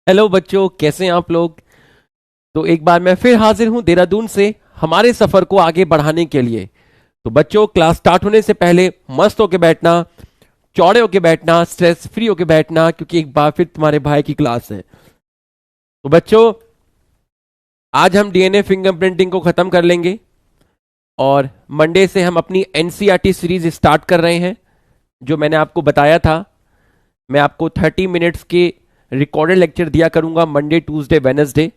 Hello बच्चों, कैसे हैं आप लोग। तो एक बार मैं फिर हाजिर हूं देहरादून से हमारे सफर को आगे बढ़ाने के लिए। तो बच्चों, क्लास स्टार्ट होने से पहले मस्त होके बैठना, चौड़े होके बैठना, स्ट्रेस फ्री होके बैठना, क्योंकि एक बार फिर तुम्हारे भाई की क्लास है। तो बच्चों, आज हम डीएनए फिंगरप्रिंटिंग को खत्म कर लेंगे और मंडे से हम अपनी एनसीईआरटी सीरीज स्टार्ट कर रहे हैं। जो मैंने आपको बताया था, मैं आपको 30 मिनट्स के रिकॉर्डेड लेक्चर दिया करूंगा मंडे, ट्यूसडे, वेनसडे,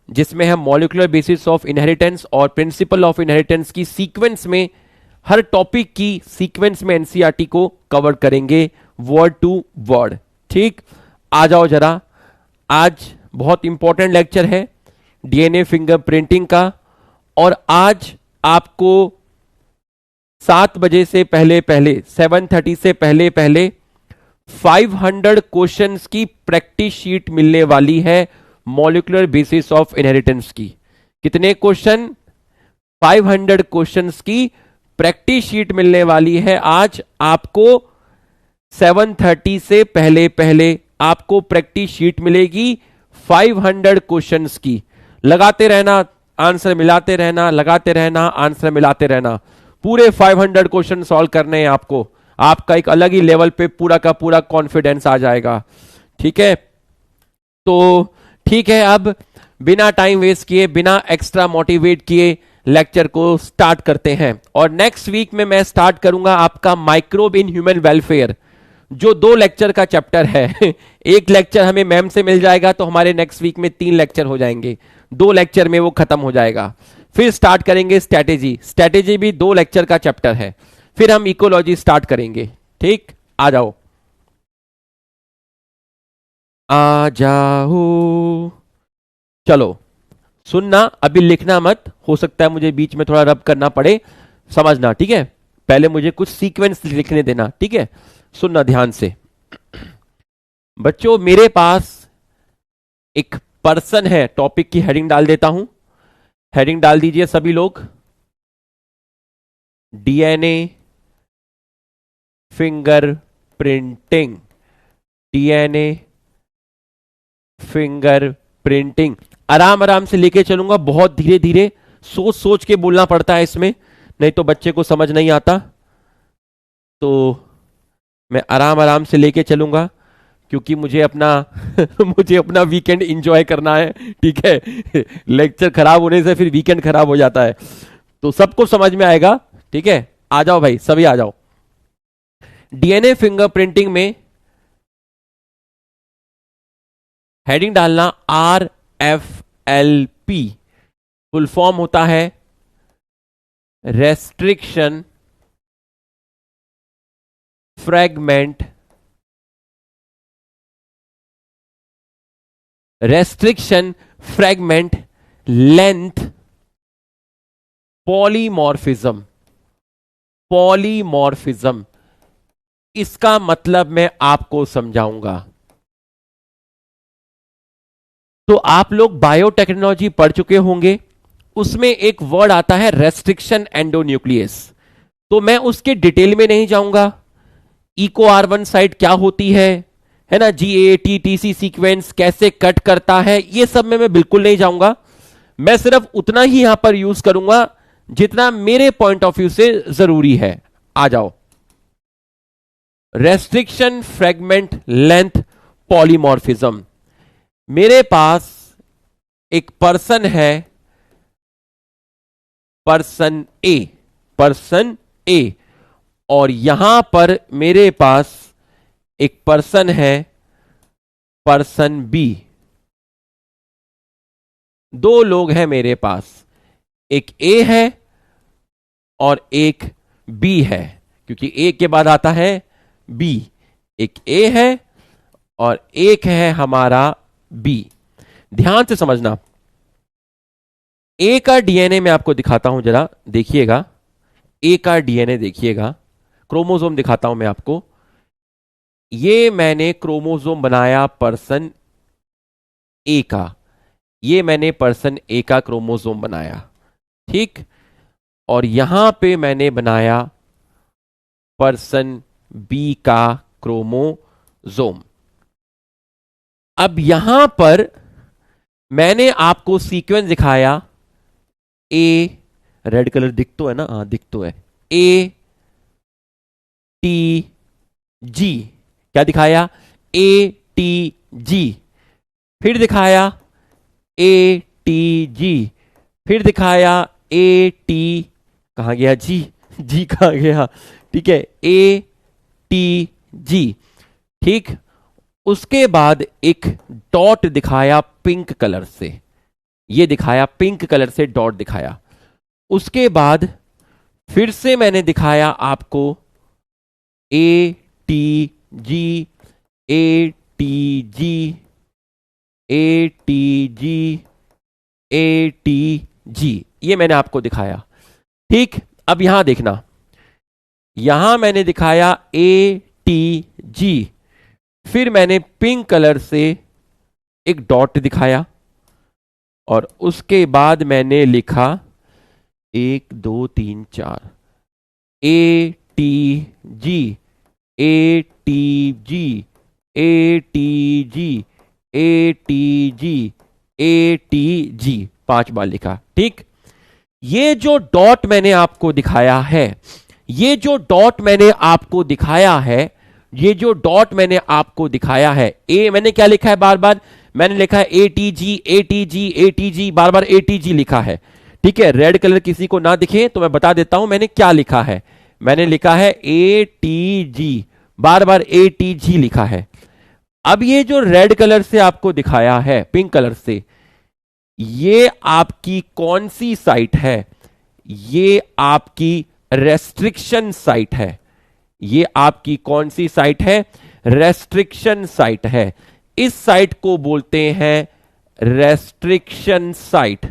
जिसमें हम मॉलिक्यूलर बेसिस ऑफ इनहेरिटेंस और प्रिंसिपल ऑफ इनहेरिटेंस की सीक्वेंस में, हर टॉपिक की सीक्वेंस में एनसीईआरटी को कवर करेंगे वर्ड टू वर्ड। ठीक, आ जाओ जरा। आज बहुत इंपॉर्टेंट लेक्चर है डीएनए फिंगरप्रिंटिंग का, और आज आपको 7 बजे से पहले पहले, 7:30 से पहले पहले 500 क्वेश्चंस की प्रैक्टिस शीट मिलने वाली है मॉलिक्यूलर बेसिस ऑफ इनहेरिटेंस की। कितने क्वेश्चन? 500 क्वेश्चंस की प्रैक्टिस शीट मिलने वाली है आज आपको। 7:30 से पहले पहले आपको प्रैक्टिस शीट मिलेगी 500 क्वेश्चंस की। लगाते रहना, आंसर मिलाते रहना, लगाते रहना, आंसर मिलाते रहना। पूरे 500 क्वेश्चन सॉल्व करने हैं आपको। आपका एक अलग ही लेवल पे पूरा का पूरा कॉन्फिडेंस आ जाएगा। ठीक है, तो ठीक है, अब बिना टाइम वेस्ट किए, बिना एक्स्ट्रा मोटिवेट किए लेक्चर को स्टार्ट करते हैं। और नेक्स्ट वीक में मैं स्टार्ट करूंगा आपका माइक्रोब इन ह्यूमन वेलफेयर, जो 2 लेक्चर का चैप्टर है। एक लेक्चर हमें मैम से मिल जाएगा, तो हमारे नेक्स्ट वीक में 3 लेक्चर हो जाएंगे। 2 लेक्चर में वो खत्म हो जाएगा। फिर स्टार्ट करेंगे स्ट्रैटेजी। स्ट्रैटेजी भी 2 लेक्चर का चैप्टर है। फिर हम इकोलॉजी स्टार्ट करेंगे। ठीक, आ जाओ, आ जाओ। चलो, सुनना, अभी लिखना मत, हो सकता है मुझे बीच में थोड़ा रब करना पड़े, समझना। ठीक है, पहले मुझे कुछ सीक्वेंस लिखने देना। ठीक है, सुनना ध्यान से। बच्चों, मेरे पास एक पर्सन है, टॉपिक की हेडिंग डाल देता हूं। हेडिंग डाल दीजिए सभी लोग। DNA finger printing, DNA finger printing. आराम आराम से लेके चलूंगा, बहुत धीरे धीरे, सोच सोच के बोलना पड़ता है इसमें, नहीं तो बच्चे को समझ नहीं आता। तो मैं आराम आराम से लेके चलूंगा, क्योंकि मुझे अपना मुझे अपना वीकेंड एंजॉय करना है। ठीक है, लेक्चर खराब होने से फिर वीकेंड खराब हो जाता है। तो सबको समझ में आएगा। ठीक है, आ जाओ भाई, सभी आ जाओ। डीएनए फिंगरप्रिंटिंग में हेडिंग डालना RFLP। फुल फॉर्म होता है restriction fragment, restriction fragment length polymorphism. Polymorphism, इसका मतलब मैं आपको समझाऊंगा। तो आप लोग बायोटेक्नोलॉजी पढ़ चुके होंगे, उसमें एक वर्ड आता है रेस्ट्रिक्शन एंडोन्यूक्लियस। तो मैं उसके डिटेल में नहीं जाऊंगा। इको R1 साइट क्या होती है ना, GATTC सीक्वेंस कैसे कट करता है, ये सब में मैं बिल्कुल नहीं जाऊंगा। मैं सिर्फ उतना ही यहां पर यूज करूंगा जितना मेरे पॉइंट ऑफ व्यू से जरूरी है। आ जाओ, रेस्ट्रिक्शन फ्रैगमेंट लेंथ पॉलीमॉर्फिज्म। मेरे पास एक पर्सन है, पर्सन ए, पर्सन ए, और यहां पर मेरे पास एक पर्सन है, पर्सन बी। 2 लोग हैं मेरे पास, एक ए है और एक बी है, क्योंकि ए के बाद आता है बी। एक ए है और एक है हमारा बी। ध्यान से समझना, ए का डीएनए मैं आपको दिखाता हूं, जरा देखिएगा। ए का डीएनए देखिएगा, क्रोमोसोम दिखाता हूं मैं आपको। ये मैंने क्रोमोसोम बनाया पर्सन ए का, ये मैंने पर्सन ए का क्रोमोसोम बनाया। ठीक, और यहां पे मैंने बनाया पर्सन बी का क्रोमोसोम। अब यहां पर मैंने आपको सीक्वेंस दिखाया, ए, रेड कलर दिख तो है ना, हाँ दिख तो है, ए टी जी, क्या दिखाया, ए टी जी, फिर दिखाया ए टी जी, फिर दिखाया ए टी, कहां गया जी, जी कहां गया, ठीक है, ए टी जी, ठीक। उसके बाद एक डॉट दिखाया पिंक कलर से, ये दिखाया पिंक कलर से डॉट दिखाया। उसके बाद फिर से मैंने दिखाया आपको A T G, A T G, A T G, A T G, ये मैंने आपको दिखाया, ठीक। अब यहां देखना, यहां मैंने दिखाया ए टी जी, फिर मैंने पिंक कलर से एक डॉट दिखाया, और उसके बाद मैंने लिखा 1 2 3 4, A T G, A T G, A T G, A T G, A T G, 5 बार लिखा, ठीक। ये जो डॉट मैंने आपको दिखाया है, ये जो डॉट मैंने आपको दिखाया है, ये जो डॉट मैंने आपको दिखाया है, ए मैंने क्या लिखा है, बार बार मैंने लिखा है A T G, A T G, A T G, bar bar A T G लिखा है, ठीक है। रेड कलर किसी को ना दिखे तो मैं बता देता हूं मैंने क्या लिखा है, मैंने लिखा है A T G, bar bar A T G लिखा है। अब ये जो रेड कलर से आपको दिखाया है, पिंक कलर से, ये आपकी कौन सी साइट है, ये आपकी रेस्ट्रिक्शन साइट है, ये आपकी कौन सी साइट है, रेस्ट्रिक्शन साइट है। इस साइट को बोलते हैं रेस्ट्रिक्शन साइट,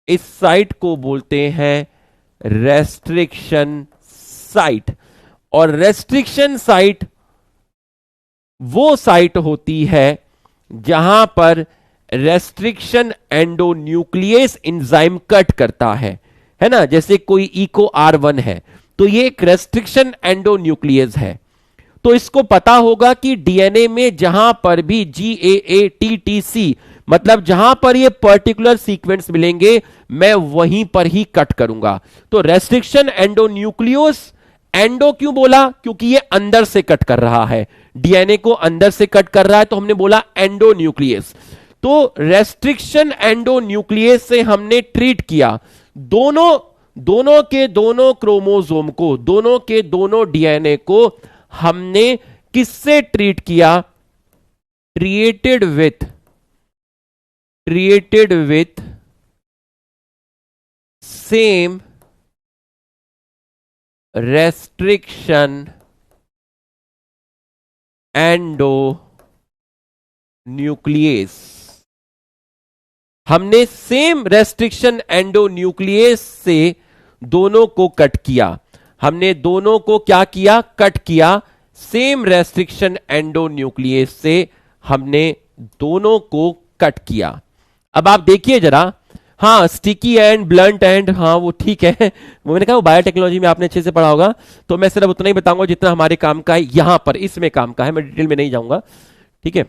इस साइट को बोलते हैं रेस्ट्रिक्शन साइट। और रेस्ट्रिक्शन साइट वो साइट होती है जहां पर रेस्ट्रिक्शन एंडोन्यूक्लियस एंजाइम कट करता है ना, जैसे कोई इको R1 है तो ये एक रेस्ट्रिक्शन एंडोन्यूक्लियस है। तो इसको पता होगा कि डीएनए में जहां पर भी GAATTC, मतलब जहां पर ये पर्टिकुलर सीक्वेंस मिलेंगे मैं वहीं पर ही कट करूंगा। तो रेस्ट्रिक्शन एंडोन्यूक्लियस, एंडो क्यों बोला, क्योंकि ये अंदर से कट कर रहा है, डीएनए को अंदर से कट कर रहा है, तो हमने बोला एंडोन्यूक्लियस। तो रेस्ट्रिक्शन एंडोन्यूक्लियस से हमने ट्रीट किया दोनों के दोनों क्रोमोसोम को, दोनों के दोनों डीएनए को हमने किससे ट्रीट किया, treated with same restriction endonuclease, हमने सेम रेस्ट्रिक्शन एंडोन्यूक्लियस से दोनों को कट किया, हमने दोनों को क्या किया, कट किया, सेम रेस्ट्रिक्शन एंडोन्यूक्लियस से हमने दोनों को कट किया। अब आप देखिए जरा, हाँ स्टिकी एंड, ब्लंट एंड, हाँ वो ठीक है, वो मैंने कहा वो बायोटेक्नोलॉजी में आपने अच्छे से पढ़ा होगा, तो मैं सिर्फ उतना ही बताऊंगा जितना हमारे काम का है, यहां पर इसमें काम का है, मैं डिटेल में नहीं जाऊंगा, ठीक है।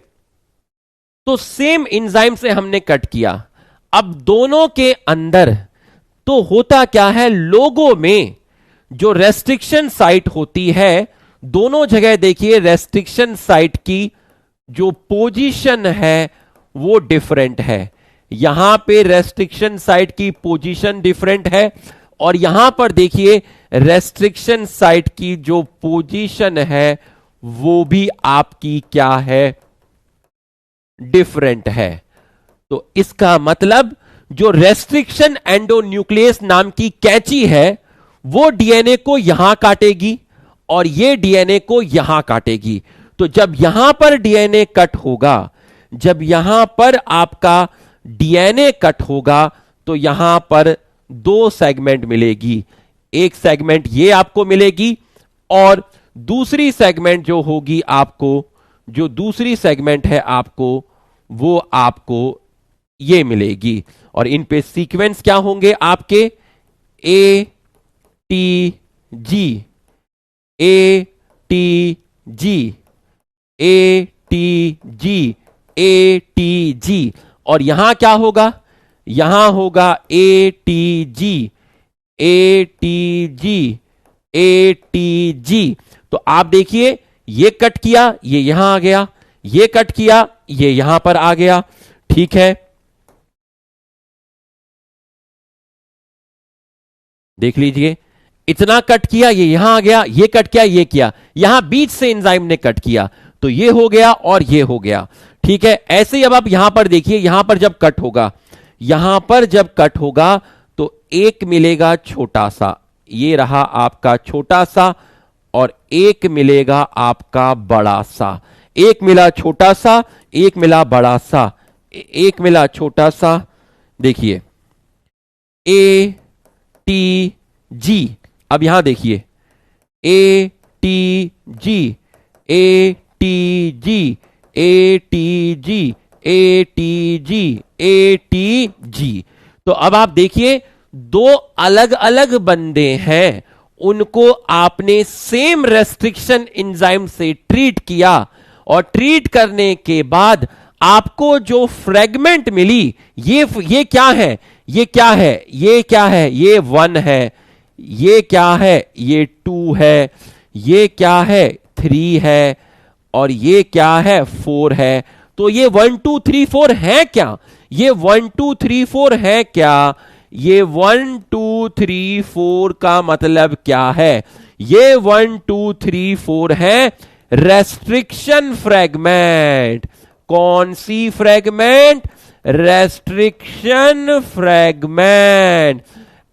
तो सेम एंजाइम से हमने कट किया। अब दोनों के अंदर तो होता क्या है, लोगों में जो रेस्ट्रिक्शन साइट होती है, दोनों जगह देखिए रेस्ट्रिक्शन साइट की जो पोजीशन है वो डिफरेंट है। यहां पे रेस्ट्रिक्शन साइट की पोजीशन डिफरेंट है, और यहां पर देखिए रेस्ट्रिक्शन साइट की जो पोजीशन है वो भी आपकी क्या है, डिफरेंट है। तो इसका मतलब जो रेस्ट्रिक्शन एंडोन्यूक्लियस नाम की कैंची है वो डीएनए को यहां काटेगी और ये डीएनए को यहां काटेगी। तो जब यहां पर डीएनए कट होगा, जब यहां पर आपका डीएनए कट होगा तो यहां पर 2 सेगमेंट मिलेगी, एक सेगमेंट ये आपको मिलेगी और दूसरी सेगमेंट जो होगी आपको, जो दूसरी सेगमेंट है आपको, वो आपको ये मिलेगी। और इन पे सीक्वेंस क्या होंगे आपके, A T G, A T G, A T G, ATG, और यहां क्या होगा, यहां होगा ATG, ATG, ATG। तो आप देखिए ये कट किया, ये यहां आ गया, ये कट किया, ये यहां पर आ गया, ठीक है। देख लीजिए, इतना कट किया, ये यहां आ गया, ये कट किया, ये किया, यहां बीच से एंजाइम ने कट किया, तो ये हो गया और ये हो गया, ठीक है। ऐसे ही अब आप यहां पर देखिए, यहां पर जब कट होगा, यहां पर जब कट होगा तो एक मिलेगा छोटा सा, ये रहा आपका छोटा सा, और एक मिलेगा आपका बड़ा सा। एक मिला छोटा सा, एक मिला बड़ा सा, एक मिला छोटा सा। देखिए ATG, अब यहां देखिए ATG, ATG, ATG, ATG, ATG। तो अब आप देखिए दो अलग अलग बंदे हैं, उनको आपने सेम रेस्ट्रिक्शन एंजाइम से ट्रीट किया, और ट्रीट करने के बाद आपको जो फ्रेगमेंट मिली, ये क्या है, ये क्या है, ये क्या है, ये 1 है, ये क्या है, ये 2 है, ये क्या है, 3 है, और ये क्या है, 4 है। तो ये 1 2 3 4 है क्या, ये 1 2 3 4 है क्या, ये 1 2 3 4 का मतलब क्या है, ये 1 2 3 4 है रेस्ट्रिक्शन फ्रेगमेंट। कौन सी फ्रेगमेंट, रेस्ट्रिक्शन फ्रेगमेंट।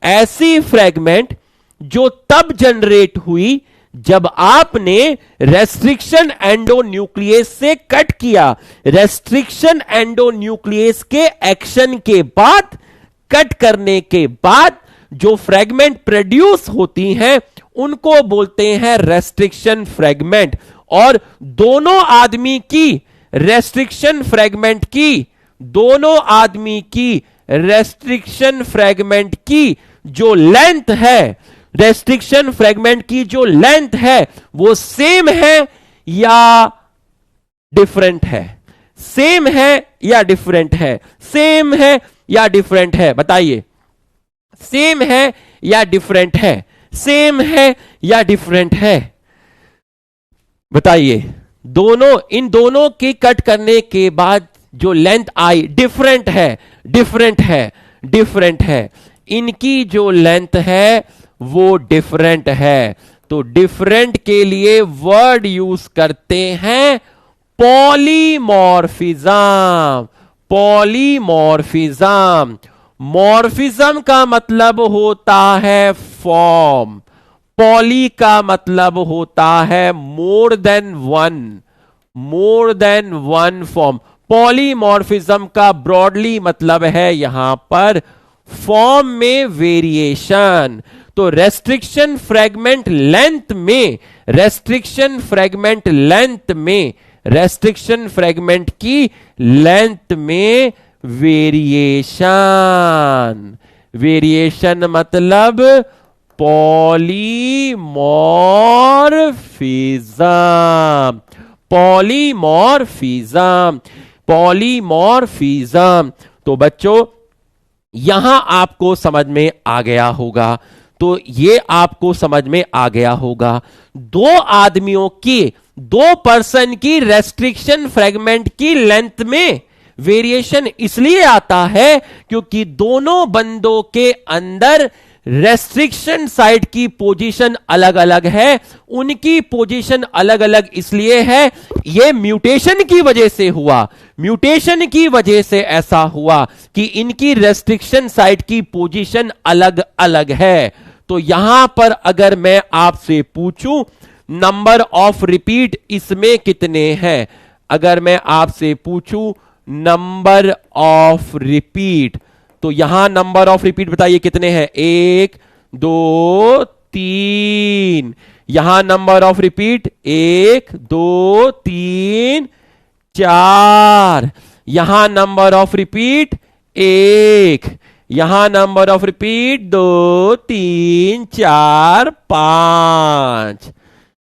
ऐसी फ्रेगमेंट जो तब जनरेट हुई जब आपने रेस्ट्रिक्शन एंडोन्यूक्लियस से कट किया, रेस्ट्रिक्शन एंडोन्यूक्लियस के एक्शन के बाद, कट करने के बाद जो फ्रेगमेंट प्रोड्यूस होती हैं उनको बोलते हैं रेस्ट्रिक्शन फ्रेगमेंट। और दोनों आदमी की रेस्ट्रिक्शन फ्रेगमेंट की, दोनों आदमी की रेस्ट्रिक्शन फ्रेगमेंट की जो लेंथ है, रेस्ट्रिक्शन फ्रेगमेंट की जो लेंथ है वो सेम है या डिफरेंट है, सेम है या डिफरेंट है, सेम है या डिफरेंट है, बताइए, सेम है या डिफरेंट है, सेम है या डिफरेंट है, बताइए। दोनों, इन दोनों के कट करने के बाद जो लेंथ आई डिफरेंट है, डिफरेंट है, डिफरेंट है, इनकी जो लेंथ है वो डिफरेंट है। तो डिफरेंट के लिए वर्ड यूज करते हैं पॉलीमॉर्फिज्म, पॉलीमॉर्फिज्म। मॉर्फिज्म का मतलब होता है फॉर्म, पॉली का मतलब होता है more than one, more than one form. Polymorphism का ब्रॉडली मतलब है यहां पर फॉर्म में वेरिएशन। तो रेस्ट्रिक्शन फ्रेगमेंट लेंथ में, रेस्ट्रिक्शन फ्रेगमेंट लेंथ में, रेस्ट्रिक्शन फ्रेगमेंट की लेंथ में वेरिएशन, वेरिएशन मतलब पॉलीमॉर्फिज्म, पॉलीमॉर्फिज्म, पॉलीमॉर्फिज्म। तो बच्चों यहां आपको समझ में आ गया होगा, तो ये आपको समझ में आ गया होगा। दो आदमियों की, दो पर्सन की रेस्ट्रिक्शन फ्रेगमेंट की लेंथ में वेरिएशन इसलिए आता है क्योंकि दोनों बंदों के अंदर रेस्ट्रिक्शन साइट की पोजीशन अलग अलग है। उनकी पोजीशन अलग अलग इसलिए है, यह म्यूटेशन की वजह से हुआ, म्यूटेशन की वजह से ऐसा हुआ कि इनकी रेस्ट्रिक्शन साइट की पोजीशन अलग अलग है। तो यहां पर अगर मैं आपसे पूछूं नंबर ऑफ रिपीट इसमें कितने हैं, अगर मैं आपसे पूछूं नंबर ऑफ रिपीट, तो यहां नंबर ऑफ रिपीट बताइए कितने हैं, 1 2 3। यहां नंबर ऑफ रिपीट 1 2 3 4। यहां नंबर ऑफ रिपीट 1, यहां नंबर ऑफ रिपीट 2 3 4 5।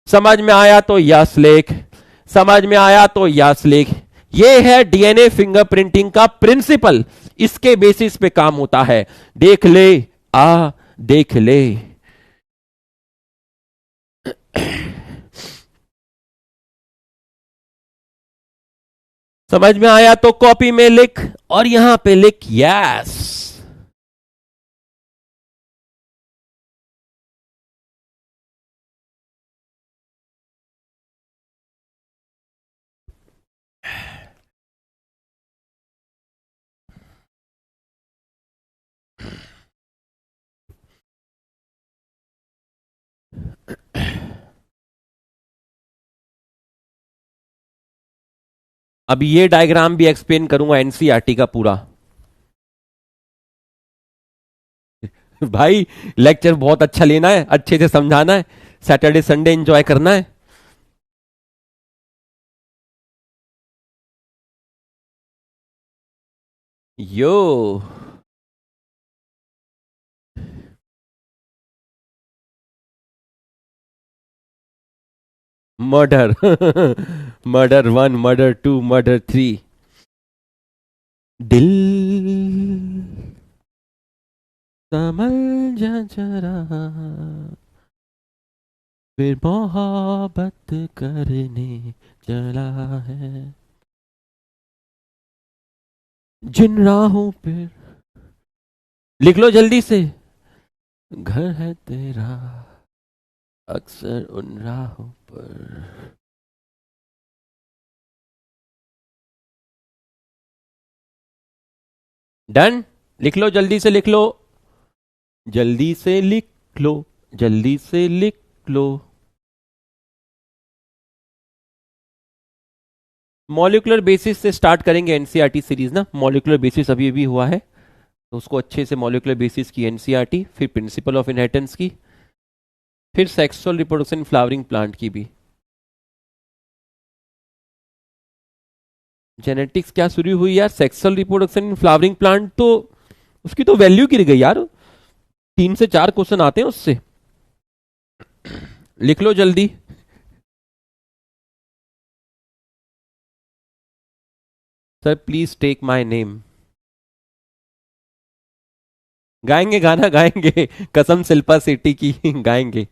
समझ में आया तो यस लिख, समझ में आया तो यस लिख। ये है डीएनए फिंगरप्रिंटिंग का प्रिंसिपल, इसके बेसिस पे काम होता है। देख ले, देख ले। समझ में आया तो कॉपी में लिख और यहां पे लिख यस। अब ये डायग्राम भी एक्सप्लेन करूंगा एनसीईआरटी का पूरा। भाई लेक्चर बहुत अच्छा लेना है, अच्छे से समझाना है, सैटरडे संडे एंजॉय करना है। यो मर्डर मर्डर 1, मर्डर 2, मर्डर 3। दिल संभल जा जरा, फिर मोहब्बत करने चला है जिन राहों पे। लिख लो जल्दी से। घर है तेरा अक्सर उन राहों पर। डन। लिख लो जल्दी से, लिख लो जल्दी से, लिख लो जल्दी से, लिख लो। मॉलिक्यूलर बेसिस से स्टार्ट करेंगे एनसीईआरटी सीरीज ना। मॉलिक्यूलर बेसिस अभी अभी हुआ है तो उसको अच्छे से, मॉलिक्यूलर बेसिस की एनसीईआरटी, फिर प्रिंसिपल ऑफ इनहेरिटेंस की, फिर सेक्सुअल रिप्रोडक्शन फ्लावरिंग प्लांट की भी। जेनेटिक्स क्या शुरू हुई यार, sexual reproduction in flowering plant तो उसकी तो वैल्यू गिर गई यार, 3 से 4 क्वेश्चन आते हैं उससे। लिख लो जल्दी। Sir please take my name. गाएंगे, गाना गाएंगे कसम शिल्पा शेट्टी की गाएंगे।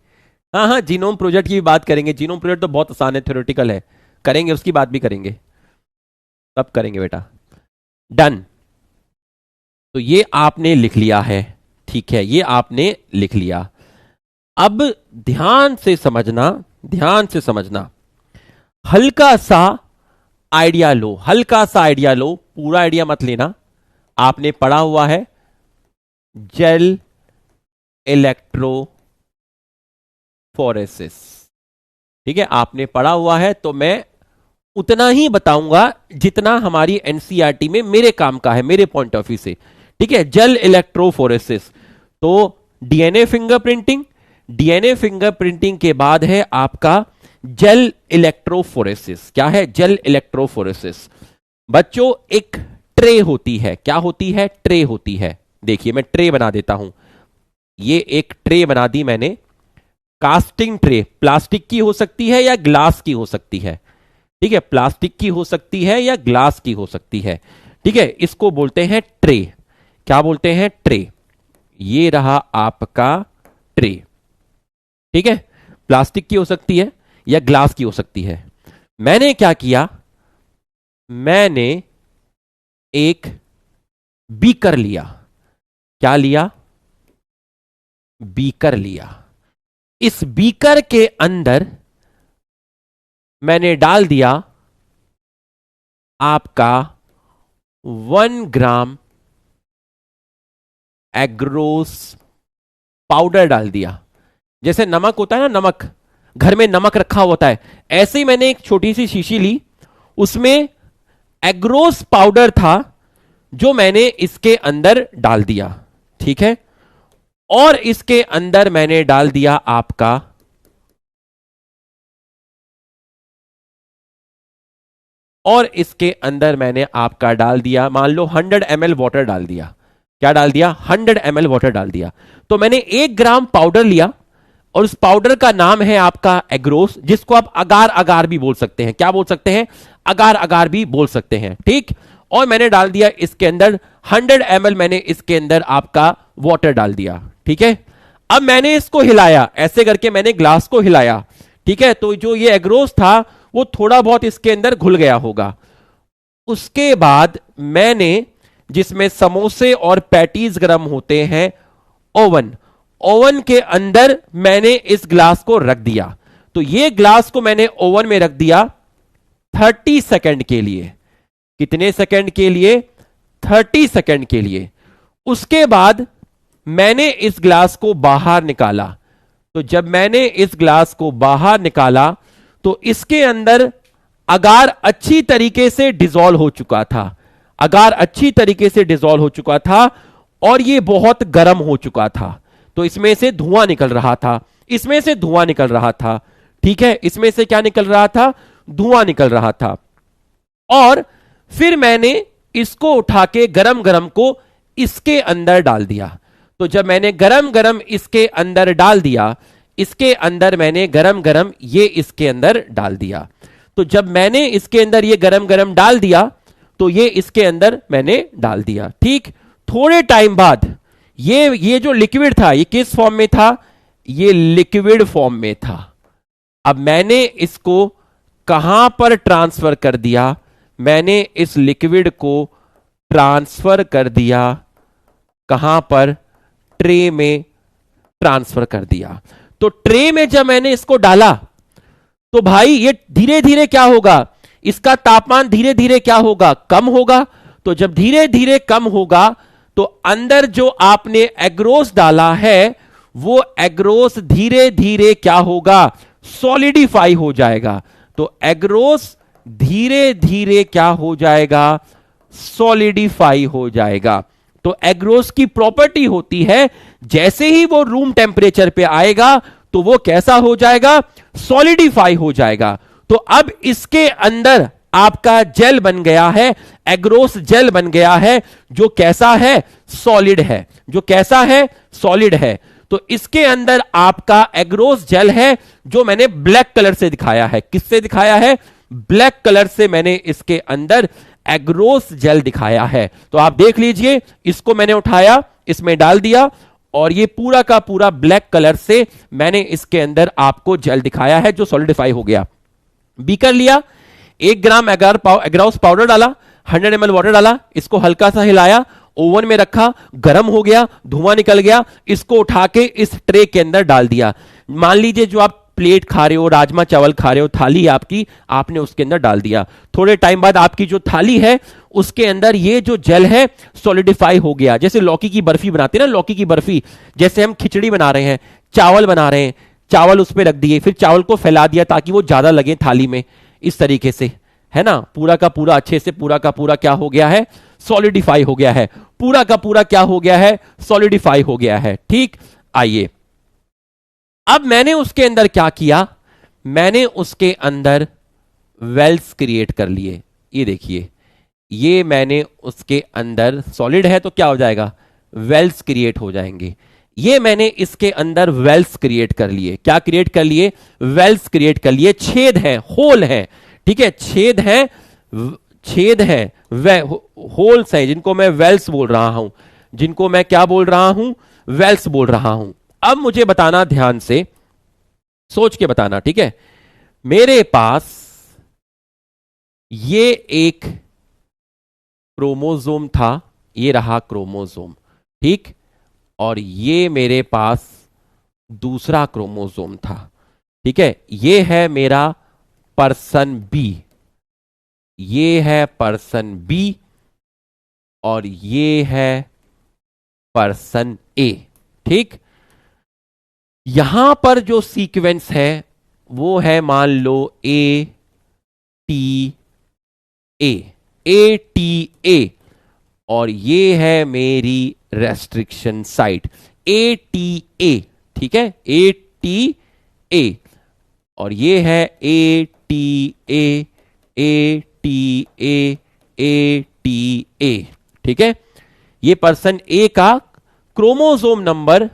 हाँ हाँ, जीनोम प्रोजेक्ट की भी बात करेंगे। जीनोम प्रोजेक्ट तो बहुत आसान है, थ्योरेटिकल है, करेंगे, उसकी बात भी करेंगे, तब करेंगे बेटा। डन। तो ये आपने लिख लिया है, ठीक है, ये आपने लिख लिया। अब ध्यान से समझना, ध्यान से समझना, हल्का सा आइडिया लो, हल्का सा आइडिया लो, पूरा आइडिया मत लेना। आपने पढ़ा हुआ है जेल इलेक्ट्रोफोरेसिस, ठीक है, आपने पढ़ा हुआ है, तो मैं उतना ही बताऊंगा जितना हमारी एनसीईआरटी में मेरे काम का है, मेरे पॉइंट ऑफ व्यू से, ठीक है। जेल इलेक्ट्रोफोरेसिस, तो डीएनए फिंगरप्रिंटिंग, डीएनए फिंगरप्रिंटिंग के बाद है आपका जेल इलेक्ट्रोफोरेसिस। क्या है? Gel electrophoresis. बच्चों एक ट्रे होती है, क्या होती है? ट्रे होती है। देखिए मैं ट्रे बना देता हूं, ये एक ट्रे बना दी मैंने, कास्टिंग ट्रे, प्लास्टिक की हो सकती है या ग्लास की हो सकती है, ठीक है, प्लास्टिक की हो सकती है या ग्लास की हो सकती है, ठीक है, इसको बोलते हैं ट्रे। क्या बोलते हैं? ट्रे। ये रहा आपका ट्रे, ठीक है, प्लास्टिक की हो सकती है या ग्लास की हो सकती है। मैंने क्या किया, मैंने एक बीकर लिया। क्या लिया? बीकर लिया। इस बीकर के अंदर मैंने डाल दिया आपका 1 ग्राम एग्रोस पाउडर डाल दिया। जैसे नमक होता है ना, नमक, घर में नमक रखा होता है, ऐसे ही मैंने एक छोटी सी शीशी ली, उसमें एग्रोस पाउडर था जो मैंने इसके अंदर डाल दिया, ठीक है, और इसके अंदर मैंने डाल दिया आपका और इसके अंदर मैंने आपका डाल दिया, मान लो 100 ml वाटर डाल दिया। क्या डाल दिया? 100 ml वाटर डाल दिया। तो मैंने 1 ग्राम पाउडर लिया, और उस पाउडर का नाम है आपका एग्रोस, जिसको आप अगार अगार भी बोल सकते हैं। क्या बोल सकते हैं? अगार अगार भी बोल सकते हैं, ठीक। और मैंने डाल दिया इसके अंदर 100 ml, मैंने इसके अंदर आपका वाटर डाल दिया, ठीक है। अब मैंने इसको हिलाया, ऐसे करके मैंने ग्लास को हिलाया, ठीक है। तो जो ये एग्रोस था वो थोड़ा बहुत इसके अंदर घुल गया होगा। उसके बाद मैंने, जिसमें समोसे और पैटीज गर्म होते हैं, ओवन, ओवन के अंदर मैंने इस ग्लास को रख दिया। तो ये ग्लास को मैंने ओवन में रख दिया 30 सेकंड के लिए। कितने सेकंड के लिए? 30 सेकंड के लिए। उसके बाद मैंने इस ग्लास को बाहर निकाला। तो जब मैंने इस ग्लास को बाहर निकाला तो इसके अंदर अगार अच्छी तरीके से डिसॉल्व हो चुका था, अगार अच्छी तरीके से डिसॉल्व हो चुका था और ये बहुत गर्म हो चुका था। तो इसमें से धुआं निकल रहा था, इसमें से धुआं निकल रहा था, ठीक है। इसमें से क्या निकल रहा था? धुआं निकल रहा था। और फिर मैंने इसको उठा के गरम गरम को इसके अंदर डाल दिया। तो जब मैंने गरम गरम इसके अंदर डाल दिया, इसके अंदर मैंने गरम गरम ये इसके अंदर डाल दिया। तो जब मैंने इसके अंदर ये गरम गरम डाल दिया तो ये इसके अंदर मैंने डाल दिया, ठीक। थोड़े टाइम बाद ये जो लिक्विड था, ये किस फॉर्म में था? ये लिक्विड फॉर्म में था। अब मैंने इसको कहां पर ट्रांसफर कर दिया? मैंने इस लिक्विड को ट्रांसफर कर दिया, कहां पर? ट्रे में ट्रांसफर कर दिया। तो ट्रे में जब मैंने इसको डाला तो भाई ये धीरे धीरे क्या होगा? इसका तापमान धीरे धीरे क्या होगा? कम होगा। तो जब धीरे धीरे कम होगा तो अंदर जो आपने एग्रोस डाला है वो एग्रोस धीरे धीरे क्या होगा? सॉलिडिफाई हो जाएगा। तो एग्रोस धीरे धीरे क्या हो जाएगा? सॉलिडिफाई हो जाएगा। तो एग्रोस की प्रॉपर्टी होती है जैसे ही वो रूम टेम्परेचर पे आएगा तो वो कैसा हो जाएगा? सॉलिडिफाई हो जाएगा। तो अब इसके अंदर आपका जेल बन गया है, एग्रोस जेल बन गया है, जो कैसा है? सॉलिड है। जो कैसा है? सॉलिड है। तो इसके अंदर आपका एग्रोस जेल है, जो मैंने ब्लैक कलर से दिखाया है। किससे दिखाया है? ब्लैक कलर से मैंने इसके अंदर एग्रोस जेल दिखाया है। तो आप देख लीजिए, इसको मैंने उठाया, इसमें डाल दिया और ये पूरा का पूरा ब्लैक कलर से मैंने इसके अंदर आपको जेल दिखाया है, जो सॉलिडिफाई हो गया। बीकर लिया, 1 ग्राम एग्रोस पाउडर डाला, 100 ml वाटर डाला, इसको हल्का सा हिलाया, ओवन में रखा, गर्म हो गया, धुआं निकल गया, इसको उठा के इस ट्रे के अंदर डाल दिया। मान लीजिए जो आप प्लेट खा रहे हो, राजमा चावल खा रहे हो, थाली आपकी, आपने उसके अंदर डाल दिया। थोड़े टाइम बाद आपकी जो थाली है उसके अंदर ये जो जेल है सॉलिडिफाई हो गया। जैसे लौकी की बर्फी बनाते हैं ना, लौकी की बर्फी, जैसे हम खिचड़ी बना रहे हैं, चावल बना रहे हैं, चावल उस पर रख दिए, फिर चावल को फैला दिया ताकि वो ज्यादा लगे थाली में, इस तरीके से, है ना। पूरा का पूरा अच्छे से पूरा का पूरा क्या हो गया है? सॉलिडिफाई हो गया है। पूरा का पूरा क्या हो गया है? सॉलिडिफाई हो गया है, ठीक। आइए, अब मैंने उसके अंदर क्या किया? मैंने उसके अंदर वेल्स क्रिएट कर लिए। ये देखिए, ये मैंने उसके अंदर, सॉलिड है तो क्या हो जाएगा? वेल्स क्रिएट हो जाएंगे। ये मैंने इसके अंदर वेल्स क्रिएट कर लिए। क्या क्रिएट कर लिए? वेल्स क्रिएट कर लिए। छेद हैं, होल हैं, ठीक है, छेद हैं, छेद हैं, होल्स हैं, जिनको मैं वेल्स बोल रहा हूं, जिनको मैं क्या बोल रहा हूं? वेल्स बोल रहा हूं। अब मुझे बताना, ध्यान से सोच के बताना, ठीक है। मेरे पास ये एक क्रोमोसोम था, ये रहा क्रोमोसोम, ठीक। और ये मेरे पास दूसरा क्रोमोसोम था, ठीक है। ये है मेरा पर्सन बी, ये है पर्सन बी और ये है पर्सन ए, ठीक। यहां पर जो सीक्वेंस है वो है, मान लो ए टी ए, और ये है मेरी रेस्ट्रिक्शन साइट ए, ठीक है, ए, और ये है ए टी ए, ठीक है। ये पर्सन ए का क्रोमोसोम नंबर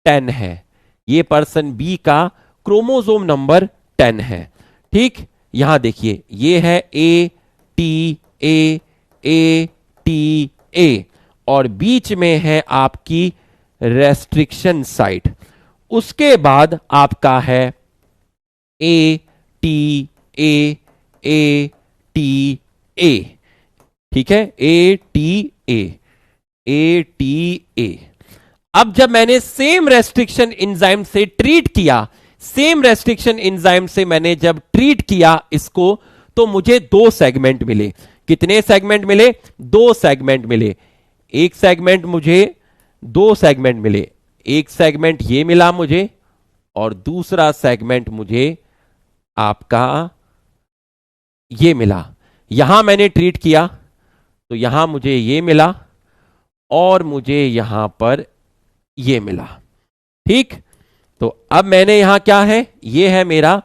10 है, ये पर्सन बी का क्रोमोसोम नंबर 10 है। ठीक, यहां देखिए ये है A T A T A और बीच में है आपकी रेस्ट्रिक्शन साइट। उसके बाद आपका है A T A T A. ठीक है, ए टी ए। अब जब मैंने सेम रेस्ट्रिक्शन एंजाइम से ट्रीट किया, सेम रेस्ट्रिक्शन एंजाइम से मैंने जब ट्रीट किया इसको, तो मुझे 2 सेगमेंट मिले। कितने सेगमेंट मिले? 2 सेगमेंट मिले। एक सेगमेंट मुझे, 2 सेगमेंट मिले। एक सेगमेंट ये मिला मुझे और दूसरा सेगमेंट मुझे आपका ये मिला। यहां मैंने ट्रीट किया तो यहां मुझे ये मिला और मुझे यहां पर ये मिला। ठीक, तो अब मैंने यहां क्या है, ये है मेरा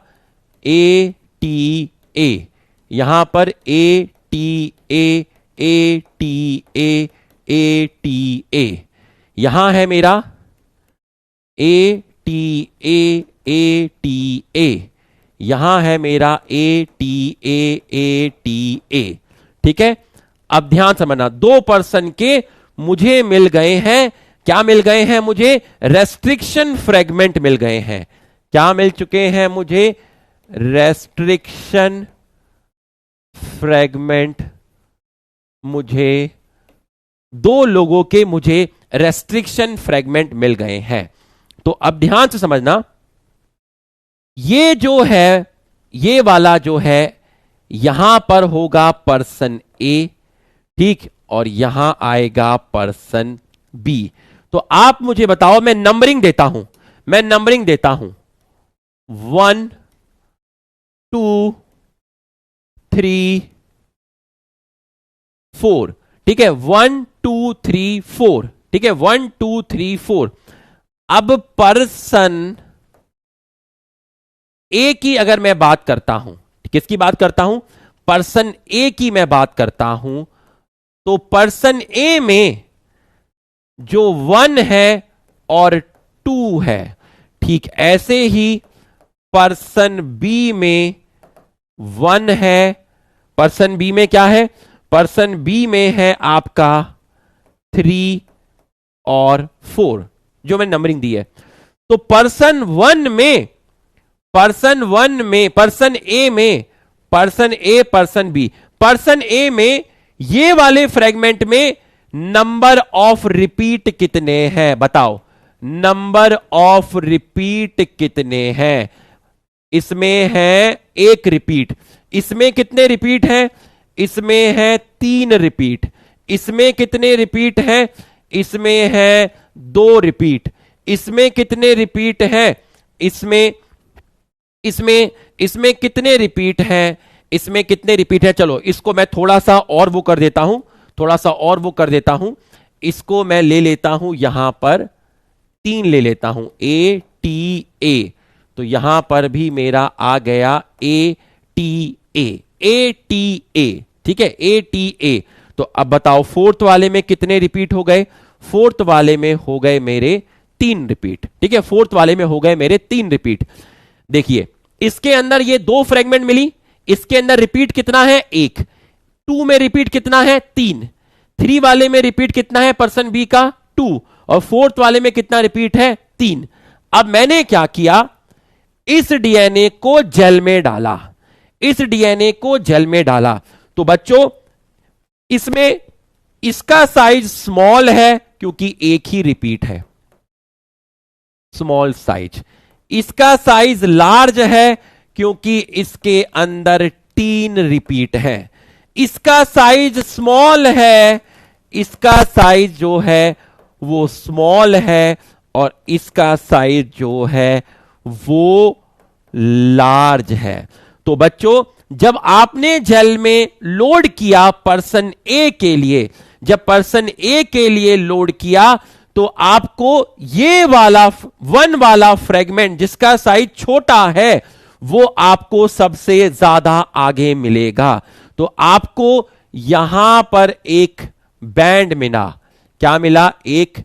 ए टी ए। यहां पर A T A T A. यहां है मेरा ए टी टी ए। यहां है मेरा ए टी ए। ठीक है, अब ध्यान समझना, 2 पर्सन के मुझे मिल गए हैं, क्या मिल गए हैं मुझे? रेस्ट्रिक्शन फ्रेगमेंट मिल गए हैं। क्या मिल चुके हैं मुझे? Restriction fragment. मुझे 2 लोगों के मुझे रेस्ट्रिक्शन फ्रेगमेंट मिल गए हैं। तो अब ध्यान से समझना, ये जो है, ये वाला जो है, यहां पर होगा पर्सन ए, ठीक, और यहां आएगा पर्सन बी। तो आप मुझे बताओ, मैं नंबरिंग देता हूं, 1 2 3 4। ठीक है, 1 2 3 4। ठीक है, 1 2 3 4। अब पर्सन ए की अगर मैं बात करता हूं, किसकी बात करता हूं? पर्सन ए की मैं बात करता हूं, तो पर्सन ए में जो 1 है और 2 है, ठीक ऐसे ही पर्सन बी में 1 है। पर्सन बी में क्या है? पर्सन बी में है आपका 3 और 4, जो मैंने नंबरिंग दी है। तो पर्सन ए में पर्सन ए, पर्सन बी, पर्सन ए में ये वाले फ्रेगमेंट में नंबर ऑफ रिपीट कितने हैं? बताओ, नंबर ऑफ रिपीट कितने हैं? इसमें है 1 रिपीट। इसमें कितने रिपीट हैं? इसमें है 3 रिपीट। इसमें कितने रिपीट हैं? इसमें है 2 रिपीट। इसमें कितने रिपीट हैं? इसमें कितने रिपीट हैं? इसमें कितने रिपीट है? चलो इसको मैं थोड़ा सा और वो कर देता हूं, इसको मैं ले लेता हूं, यहां पर 3 ले लेता हूं, ए टी ए। तो यहां पर भी मेरा आ गया ए टी ए। ठीक है, ए टी ए। तो अब बताओ, 4th वाले में कितने रिपीट हो गए? 4th वाले में हो गए मेरे 3 रिपीट। ठीक है, 4th वाले में हो गए मेरे 3 रिपीट। देखिए, इसके अंदर ये 2 फ्रेगमेंट मिली, इसके अंदर रिपीट कितना है? 1। 2 में रिपीट कितना है? 3। 3 वाले में रिपीट कितना है पर्सन बी का? 2। और 4th वाले में कितना रिपीट है? 3। अब मैंने क्या किया, इस डीएनए को जेल में डाला। तो बच्चों, इसमें इसका साइज स्मॉल है क्योंकि एक ही रिपीट है, स्मॉल साइज। इसका साइज लार्ज है क्योंकि इसके अंदर 3 रिपीट है। इसका साइज स्मॉल है, इसका साइज जो है वो स्मॉल है, और इसका साइज जो है वो लार्ज है। तो बच्चों, जब आपने जेल में लोड किया पर्सन ए के लिए, जब पर्सन ए के लिए लोड किया, तो आपको ये वाला 1 वाला फ्रेगमेंट जिसका साइज छोटा है वो आपको सबसे ज्यादा आगे मिलेगा। तो आपको यहां पर एक बैंड मिला। क्या मिला? एक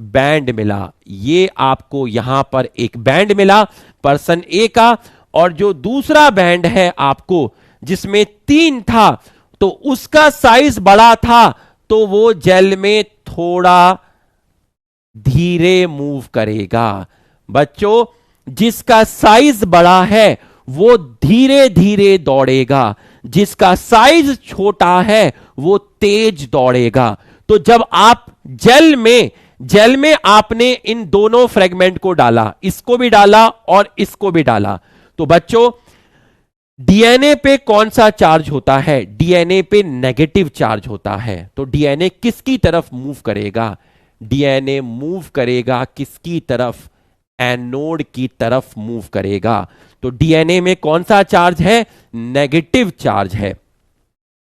बैंड मिला। ये आपको यहां पर एक बैंड मिला पर्सन ए का, और जो दूसरा बैंड है आपको जिसमें 3 था तो उसका साइज बड़ा था, तो वो जेल में थोड़ा धीरे मूव करेगा। बच्चों, जिसका साइज बड़ा है वो धीरे धीरे दौड़ेगा, जिसका साइज छोटा है वो तेज दौड़ेगा। तो जब आप जेल में आपने इन दोनों फ्रेगमेंट को डाला, इसको भी डाला और इसको भी डाला, तो बच्चों डीएनए पे कौन सा चार्ज होता है? डीएनए पे नेगेटिव चार्ज होता है। तो डीएनए किसकी तरफ मूव करेगा? डीएनए मूव करेगा किसकी तरफ? एनोड की तरफ मूव करेगा। तो डीएनए में कौन सा चार्ज है? नेगेटिव चार्ज है।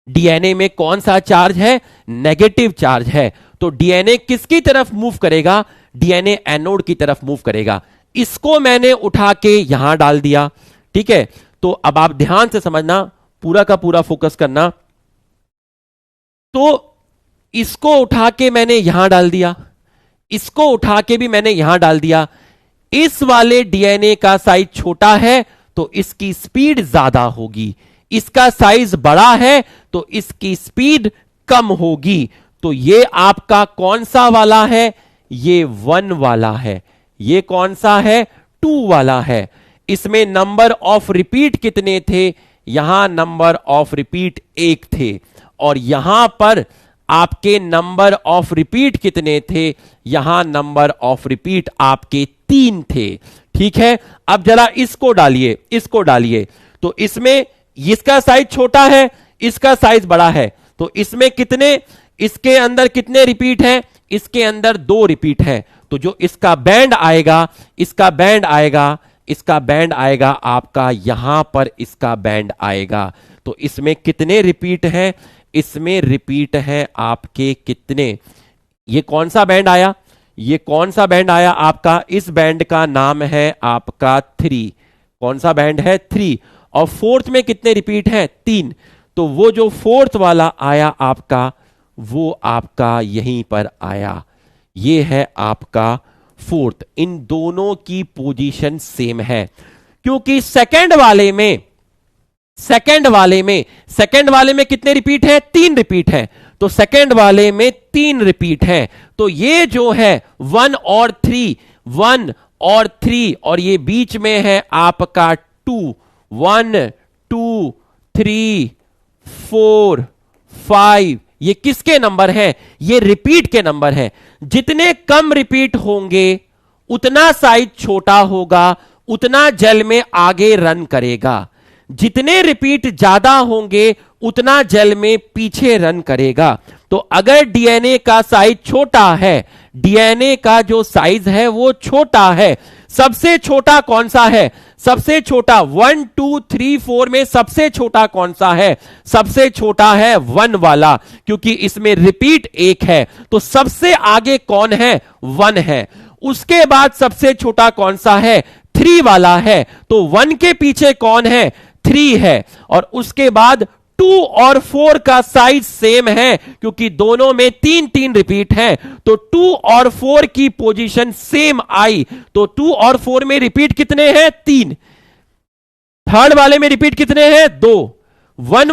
डीएनए में कौन सा चार्ज है? नेगेटिव चार्ज है। तो डीएनए किसकी तरफ मूव करेगा? डीएनए एनोड की तरफ मूव करेगा। इसको मैंने उठा के यहां डाल दिया, ठीक है। तो अब आप ध्यान से समझना, पूरा का पूरा फोकस करना। तो इसको उठा के मैंने यहां डाल दिया, इसको उठा के भी मैंने यहां डाल दिया। इस वाले डीएनए का साइज छोटा है तो इसकी स्पीड ज्यादा होगी, इसका साइज बड़ा है तो इसकी स्पीड कम होगी। तो ये आपका कौन सा वाला है? ये 1 वाला है। ये कौन सा है? 2 वाला है। इसमें नंबर ऑफ रिपीट कितने थे? यहां नंबर ऑफ रिपीट 1 थे, और यहां पर आपके नंबर ऑफ रिपीट कितने थे? यहां नंबर ऑफ रिपीट आपके 3 थे, ठीक है। अब जरा इसको डालिए, इसको डालिए। तो इसमें इसका साइज छोटा है, इसका साइज बड़ा है, तो इसमें कितने, इसके अंदर कितने रिपीट हैं? इसके अंदर 2 रिपीट है। तो जो इसका बैंड आएगा, इसका बैंड आएगा, इसका बैंड आएगा आपका यहां पर, इसका बैंड आएगा। तो इसमें कितने रिपीट हैं? इसमें रिपीट हैं आपके कितने? ये कौन सा बैंड आया? ये कौन सा बैंड आया आपका? इस बैंड का नाम है आपका 3। कौन सा बैंड है? 3। और फोर्थ में कितने रिपीट हैं? 3। तो वो जो फोर्थ वाला आया आपका, वो आपका यहीं पर आया। ये है आपका फोर्थ। इन दोनों की पोजीशन सेम है, क्योंकि सेकंड वाले में कितने रिपीट है? 3 रिपीट है। तो सेकंड वाले में 3 रिपीट है। तो ये जो है 1 और 3, 1 और 3, और ये बीच में है आपका 2, 1 2 3 4 5। ये किसके नंबर हैं? ये रिपीट के नंबर हैं। जितने कम रिपीट होंगे उतना साइज छोटा होगा, उतना जेल में आगे रन करेगा। जितने रिपीट ज्यादा होंगे उतना जेल में पीछे रन करेगा। तो अगर डीएनए का साइज छोटा है, डीएनए का जो साइज है वो छोटा है, सबसे छोटा कौन सा है? सबसे छोटा 1 2 3 4 में सबसे छोटा कौन सा है? सबसे छोटा है 1 वाला, क्योंकि इसमें रिपीट 1 है। तो सबसे आगे कौन है? 1 है। उसके बाद सबसे छोटा कौन सा है? 3 वाला है। तो 1 के पीछे कौन है? 3 है। और उसके बाद 2 और 4 का साइज सेम है, क्योंकि दोनों में 3 रिपीट हैं। तो 2 और 4 की पोजीशन सेम आई। तो 2 और 4 में रिपीट कितने हैं? 3। थर्ड वाले में रिपीट कितने हैं? 2। 1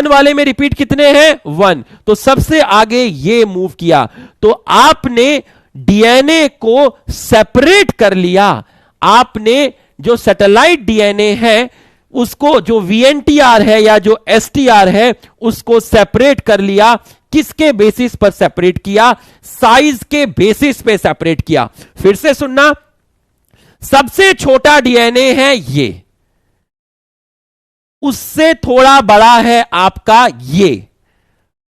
वाले में रिपीट कितने हैं? 1। तो सबसे आगे ये मूव किया। तो आपने डीएनए को सेपरेट कर लिया। आपने जो सैटेलाइट डीएनए है उसको, जो वीएनटीआर है या जो एसटीआर है, उसको सेपरेट कर लिया। किसके बेसिस पर सेपरेट किया? साइज के बेसिस पे सेपरेट किया। फिर से सुनना, सबसे छोटा डीएनए है ये, उससे थोड़ा बड़ा है आपका ये,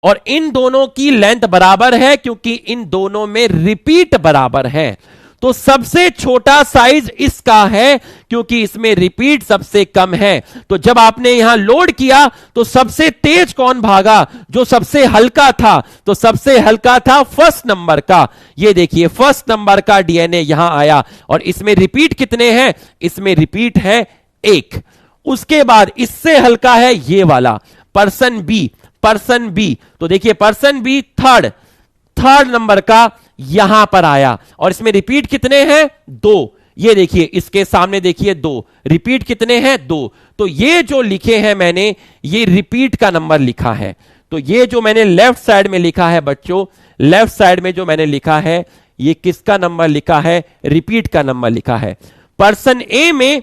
और इन दोनों की लेंथ बराबर है क्योंकि इन दोनों में रिपीट बराबर है। तो सबसे छोटा साइज इसका है क्योंकि इसमें रिपीट सबसे कम है। तो जब आपने यहां लोड किया तो सबसे तेज कौन भागा? जो सबसे हल्का था। तो सबसे हल्का था फर्स्ट नंबर का। ये देखिए फर्स्ट नंबर का डीएनए यहां आया, और इसमें रिपीट कितने हैं? इसमें रिपीट है 1। उसके बाद इससे हल्का है ये वाला पर्सन बी। तो देखिए पर्सन बी थर्ड नंबर का, यहां पर आया, और इसमें रिपीट कितने हैं? 2। ये देखिए, इसके सामने देखिए 2, रिपीट कितने हैं? 2। तो ये जो लिखे हैं मैंने, ये रिपीट का नंबर लिखा है। तो ये जो मैंने लेफ्ट साइड में लिखा है बच्चों, लेफ्ट साइड में जो मैंने लिखा है, ये किसका नंबर लिखा है? रिपीट का नंबर लिखा है। पर्सन ए में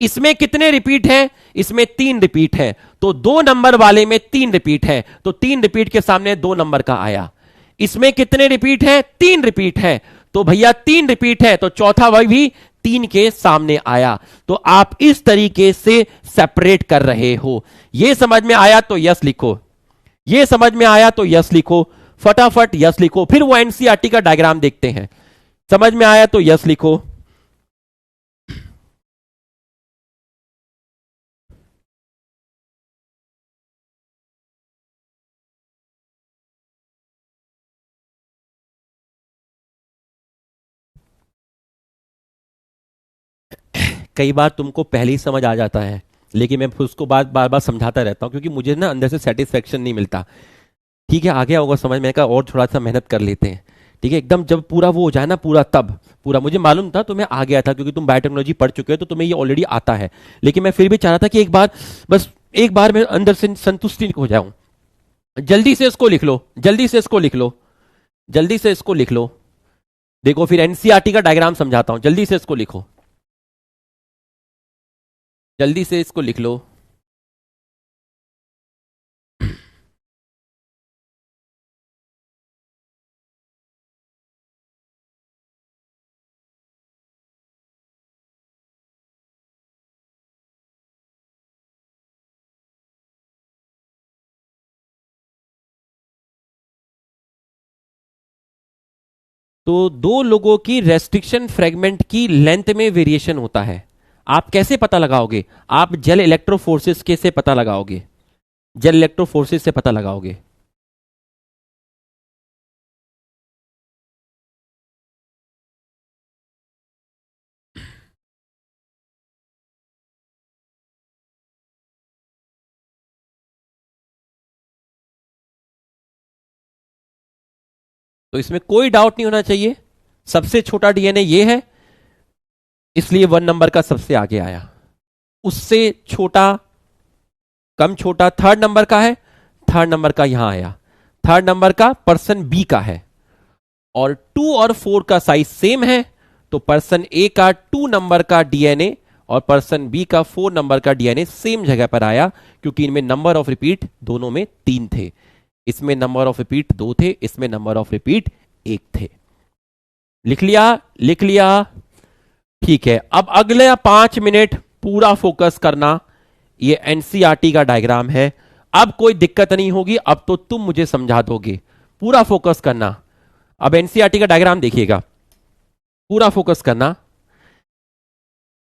इसमें कितने रिपीट हैं? इसमें 3 रिपीट हैं। तो 2 नंबर वाले में 3 रिपीट है, तो 3 रिपीट के सामने 2 नंबर का आया। इसमें कितने रिपीट हैं? 3 रिपीट है, तो भैया 3 रिपीट है, तो चौथा वही भी 3 के सामने आया। तो आप इस तरीके से सेपरेट कर रहे हो। ये समझ में आया तो यस लिखो, ये समझ में आया तो यस लिखो, फटाफट यस लिखो। फिर वो एनसीईआरटी का डायग्राम देखते हैं। समझ में आया तो यस लिखो। कई बार तुमको पहले ही समझ आ जाता है, लेकिन मैं फिर उसको बार बार समझाता रहता हूं, क्योंकि मुझे ना अंदर से सेटिस्फेक्शन नहीं मिलता। ठीक है, आ गया होगा समझ में, का और थोड़ा सा मेहनत कर लेते हैं। ठीक है, एकदम जब पूरा वो हो जाए ना, पूरा तब पूरा मुझे मालूम था, तो मैं आ गया था, क्योंकि तुम बायोटेक्नोलॉजी पढ़ चुके हो, तो तुम्हें ये ऑलरेडी आता है। लेकिन मैं फिर भी चाह रहा था कि एक बार, बस एक बार मैं अंदर से संतुष्टि हो जाऊं। जल्दी से इसको लिख लो, जल्दी से इसको लिख लो, जल्दी से इसको लिख लो। देखो फिर एनसीईआरटी का डायग्राम समझाता हूं, जल्दी से इसको लिखो, जल्दी से इसको लिख लो। तो 2 लोगों की रेस्ट्रिक्शन फ्रेगमेंट की लेंथ में वेरिएशन होता है। आप कैसे पता लगाओगे? आप जेल इलेक्ट्रोफोर्सेस के से पता लगाओगे, जेल इलेक्ट्रोफोर्सेस से पता लगाओगे। तो इसमें कोई डाउट नहीं होना चाहिए, सबसे छोटा डीएनए ये है, इसलिए 1 नंबर का सबसे आगे आया। उससे छोटा, कम छोटा 3rd नंबर का है, 3rd नंबर का यहां आया। 3rd नंबर का पर्सन बी का है, और 2 और 4 का साइज सेम है, तो पर्सन ए का 2 नंबर का डीएनए और पर्सन बी का 4 नंबर का डीएनए सेम जगह पर आया, क्योंकि इनमें नंबर ऑफ रिपीट दोनों में 3 थे। इसमें नंबर ऑफ रिपीट 2 थे, इसमें नंबर ऑफ रिपीट 1 थे। लिख लिया? लिख लिया? ठीक है, अब अगले 5 मिनट पूरा फोकस करना। ये एनसीईआरटी का डायग्राम है, अब कोई दिक्कत नहीं होगी, अब तो तुम मुझे समझा दोगे। पूरा फोकस करना। अब एनसीईआरटी का डायग्राम देखिएगा, पूरा फोकस करना।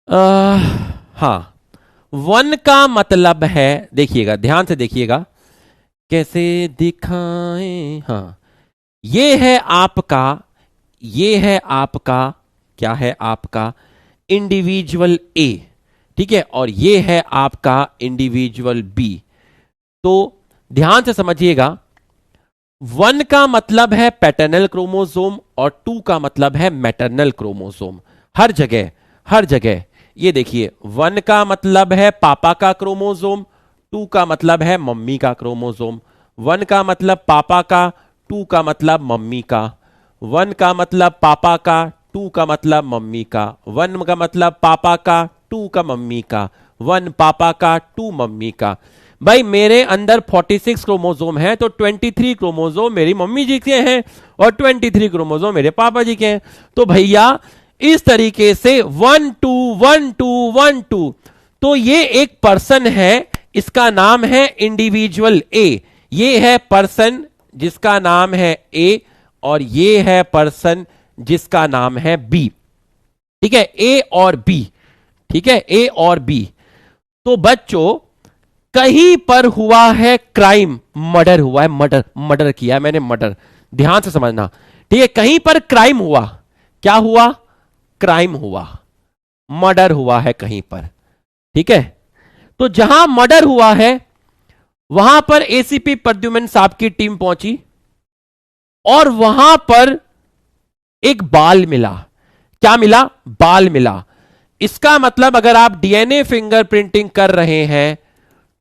हां, 1 का मतलब है, देखिएगा ध्यान से देखिएगा, कैसे दिखाएं। हां, ये है आपका, ये है आपका, क्या है आपका? इंडिविजुअल ए। ठीक है, और ये है आपका इंडिविजुअल बी। तो ध्यान से समझिएगा, 1 का मतलब है पैटर्नल क्रोमोसोम और 2 का मतलब है मैटरनल क्रोमोसोम। हर जगह, हर जगह ये देखिए, 1 का मतलब है पापा का क्रोमोसोम, 2 का मतलब है मम्मी का क्रोमोसोम। 1 का मतलब पापा का, 2 का मतलब मम्मी का। 1 का मतलब पापा का, 2 का मतलब मम्मी का। 1 का मतलब पापा का, 2 का मम्मी का। 1 पापा का, 2 मम्मी का। भाई मेरे अंदर 46 क्रोमोसोम है, तो 23 क्रोमोसोम मेरी मम्मी जी के हैं और 23 क्रोमोसोम मेरे पापा जी के हैं। तो भैया इस तरीके से 1 2 1 2 1 2, तो ये एक पर्सन है, इसका नाम है इंडिविजुअल ए। ये है पर्सन जिसका नाम है ए, और ये है पर्सन जिसका नाम है बी। ठीक है, ए और बी। ठीक है, ए और बी। तो बच्चों कहीं पर हुआ है क्राइम, मर्डर हुआ है, मर्डर, मर्डर किया है मैंने, मर्डर। ध्यान से समझना। ठीक है, कहीं पर क्राइम हुआ, क्या हुआ? क्राइम हुआ, मर्डर हुआ है कहीं पर। ठीक है, तो जहां मर्डर हुआ है वहां पर एसीपी प्रद्युमन साहब की टीम पहुंची, और वहां पर एक बाल मिला। क्या मिला? बाल मिला। इसका मतलब अगर आप डीएनए फिंगरप्रिंटिंग कर रहे हैं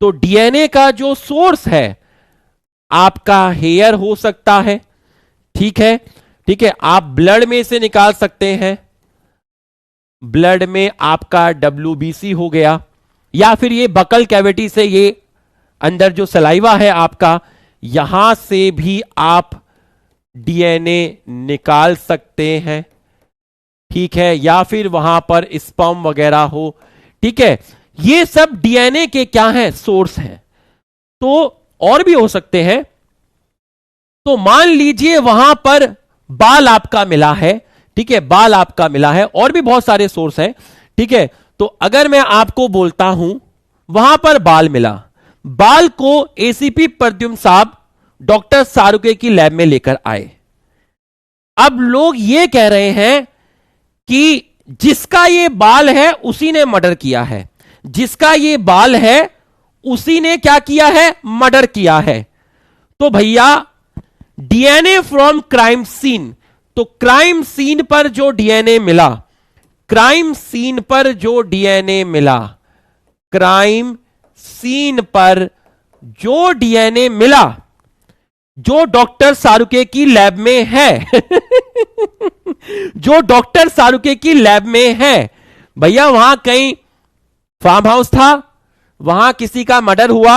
तो डीएनए का जो सोर्स है आपका हेयर हो सकता है। ठीक है, ठीक है। आप ब्लड में से निकाल सकते हैं, ब्लड में आपका डब्ल्यूबीसी हो गया, या फिर ये बकल कैविटी से ये अंदर जो सलाइवा है आपका, यहां से भी आप डीएनए निकाल सकते हैं। ठीक है, या फिर वहां पर स्पर्म वगैरह हो। ठीक है, ये सब डीएनए के क्या है? सोर्स हैं। तो और भी हो सकते हैं। तो मान लीजिए वहां पर बाल आपका मिला है। ठीक है, बाल आपका मिला है, और भी बहुत सारे सोर्स हैं। ठीक है, तो अगर मैं आपको बोलता हूं वहां पर बाल मिला, बाल को एसीपी प्रद्युम्न साहब डॉक्टर सारुके की लैब में लेकर आए। अब लोग ये कह रहे हैं कि जिसका ये बाल है उसी ने मर्डर किया है, जिसका ये बाल है उसी ने क्या किया है? मर्डर किया है। तो भैया डीएनए फ्रॉम क्राइम सीन, तो क्राइम सीन पर जो डीएनए मिला, क्राइम सीन पर जो डीएनए मिला, क्राइम सीन पर जो डीएनए मिला, जो डॉक्टर सारुके की लैब में है जो डॉक्टर सारुके की लैब में है, भैया वहां कहीं फार्म हाउस था, वहां किसी का मर्डर हुआ,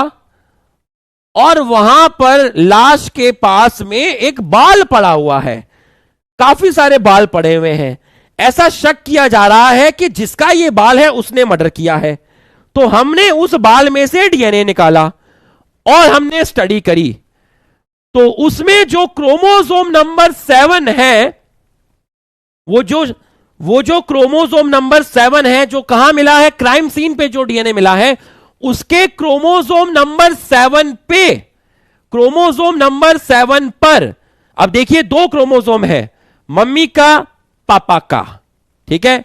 और वहां पर लाश के पास में एक बाल पड़ा हुआ है, काफी सारे बाल पड़े हुए हैं। ऐसा शक किया जा रहा है कि जिसका ये बाल है उसने मर्डर किया है। तो हमने उस बाल में से डीएनए निकाला और हमने स्टडी करी, तो उसमें जो क्रोमोसोम नंबर 7 है, वो जो क्रोमोसोम नंबर 7 है, जो कहां मिला है? क्राइम सीन पे जो डीएनए मिला है, उसके क्रोमोसोम नंबर 7 पे, क्रोमोसोम नंबर 7 पर, अब देखिए 2 क्रोमोसोम है, मम्मी का पापा का। ठीक है,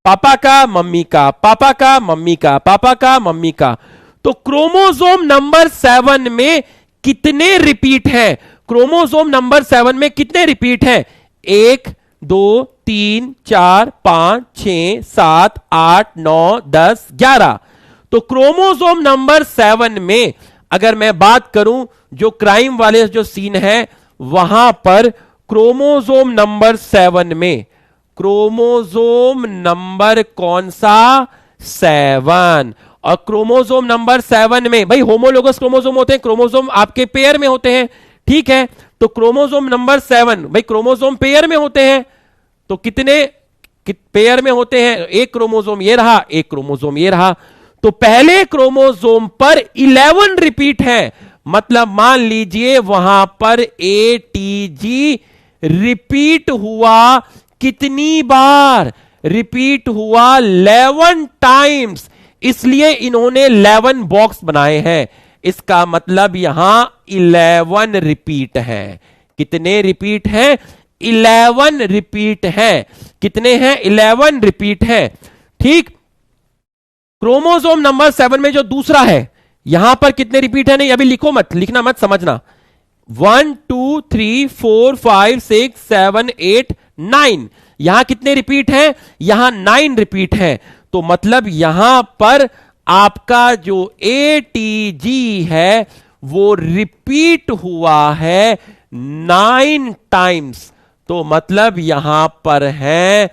पापा का मम्मी का, पापा का मम्मी का, पापा का मम्मी का। तो क्रोमोसोम नंबर 7 में कितने रिपीट हैं? क्रोमोसोम नंबर 7 में कितने रिपीट हैं? 1 2 3 4 5 6 7 8 9 10 11। तो क्रोमोसोम नंबर 7 में अगर मैं बात करूं, जो क्राइम वाले जो सीन है वहां पर क्रोमोसोम नंबर 7 में, क्रोमोसोम नंबर कौन सा? 7। और क्रोमोसोम नंबर 7 में भाई होमोलोगस क्रोमोसोम होते हैं, क्रोमोसोम आपके पेयर में होते हैं। ठीक है, तो क्रोमोसोम नंबर 7 भाई क्रोमोसोम पेयर में होते हैं, तो कितने पेयर में होते हैं? एक क्रोमोसोम ये रहा, एक क्रोमोसोम ये रहा। तो पहले क्रोमोसोम पर 11 रिपीट है, मतलब मान लीजिए वहां पर एटीजी रिपीट हुआ कितनी बार? रिपीट हुआ 11 टाइम्स, इसलिए इन्होंने 11 बॉक्स बनाए हैं। इसका मतलब यहां 11 रिपीट है। कितने रिपीट हैं? 11 रिपीट है। कितने हैं? 11 रिपीट है। ठीक, क्रोमोसोम नंबर 7 में जो दूसरा है, यहां पर कितने रिपीट है? नहीं अभी लिखो मत, लिखना मत, समझना। 1 2 3 4 5 6 7 8 9, यहां कितने रिपीट हैं? यहां 9 रिपीट हैं। तो मतलब यहां पर आपका जो एटीजी है वो रिपीट हुआ है 9 टाइम्स। तो मतलब यहां पर है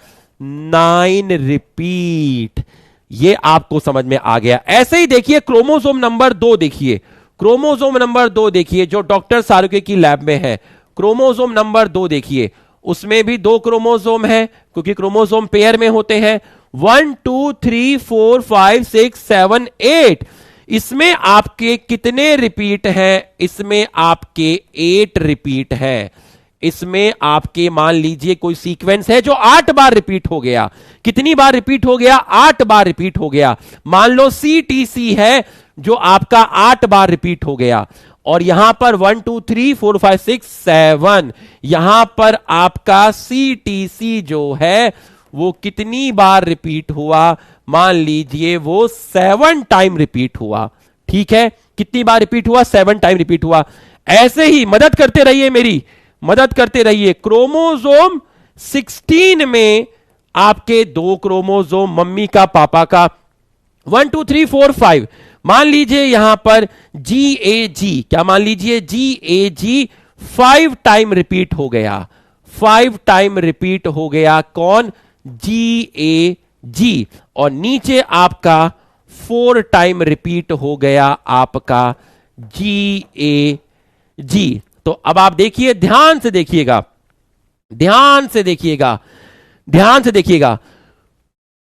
9 रिपीट। ये आपको समझ में आ गया। ऐसे ही देखिए क्रोमोसोम नंबर 2 देखिए, क्रोमोसोम नंबर 2 देखिए जो डॉक्टर सारुके की लैब में है। क्रोमोसोम नंबर 2 देखिए, उसमें भी 2 क्रोमोसोम हैं क्योंकि क्रोमोसोम पेयर में होते हैं। 1 2 3 4 5 6 7 8, इसमें आपके कितने रिपीट हैं? इसमें आपके 8 रिपीट है। इसमें आपके मान लीजिए कोई सीक्वेंस है जो 8 बार रिपीट हो गया। कितनी बार रिपीट हो गया? 8 बार रिपीट हो गया। मान लो CTC है जो आपका 8 बार रिपीट हो गया, और यहां पर 1 2 3 4 5 6 7, यहां पर आपका CTC जो है वो कितनी बार रिपीट हुआ? मान लीजिए वो 7 टाइम रिपीट हुआ। ठीक है, कितनी बार रिपीट हुआ? 7 टाइम रिपीट हुआ। ऐसे ही मदद करते रहिए, मेरी मदद करते रहिए। क्रोमोसोम 16 में आपके 2 क्रोमोसोम, मम्मी का पापा का, 1 2 3 4 5, मान लीजिए यहां पर GAG, क्या मान लीजिए GAG 5 टाइम रिपीट हो गया, 5 टाइम रिपीट हो गया कौन, GAG, और नीचे आपका 4 टाइम रिपीट हो गया आपका GAG। तो अब आप देखिए, ध्यान से देखिएगा, ध्यान से देखिएगा, ध्यान से देखिएगा,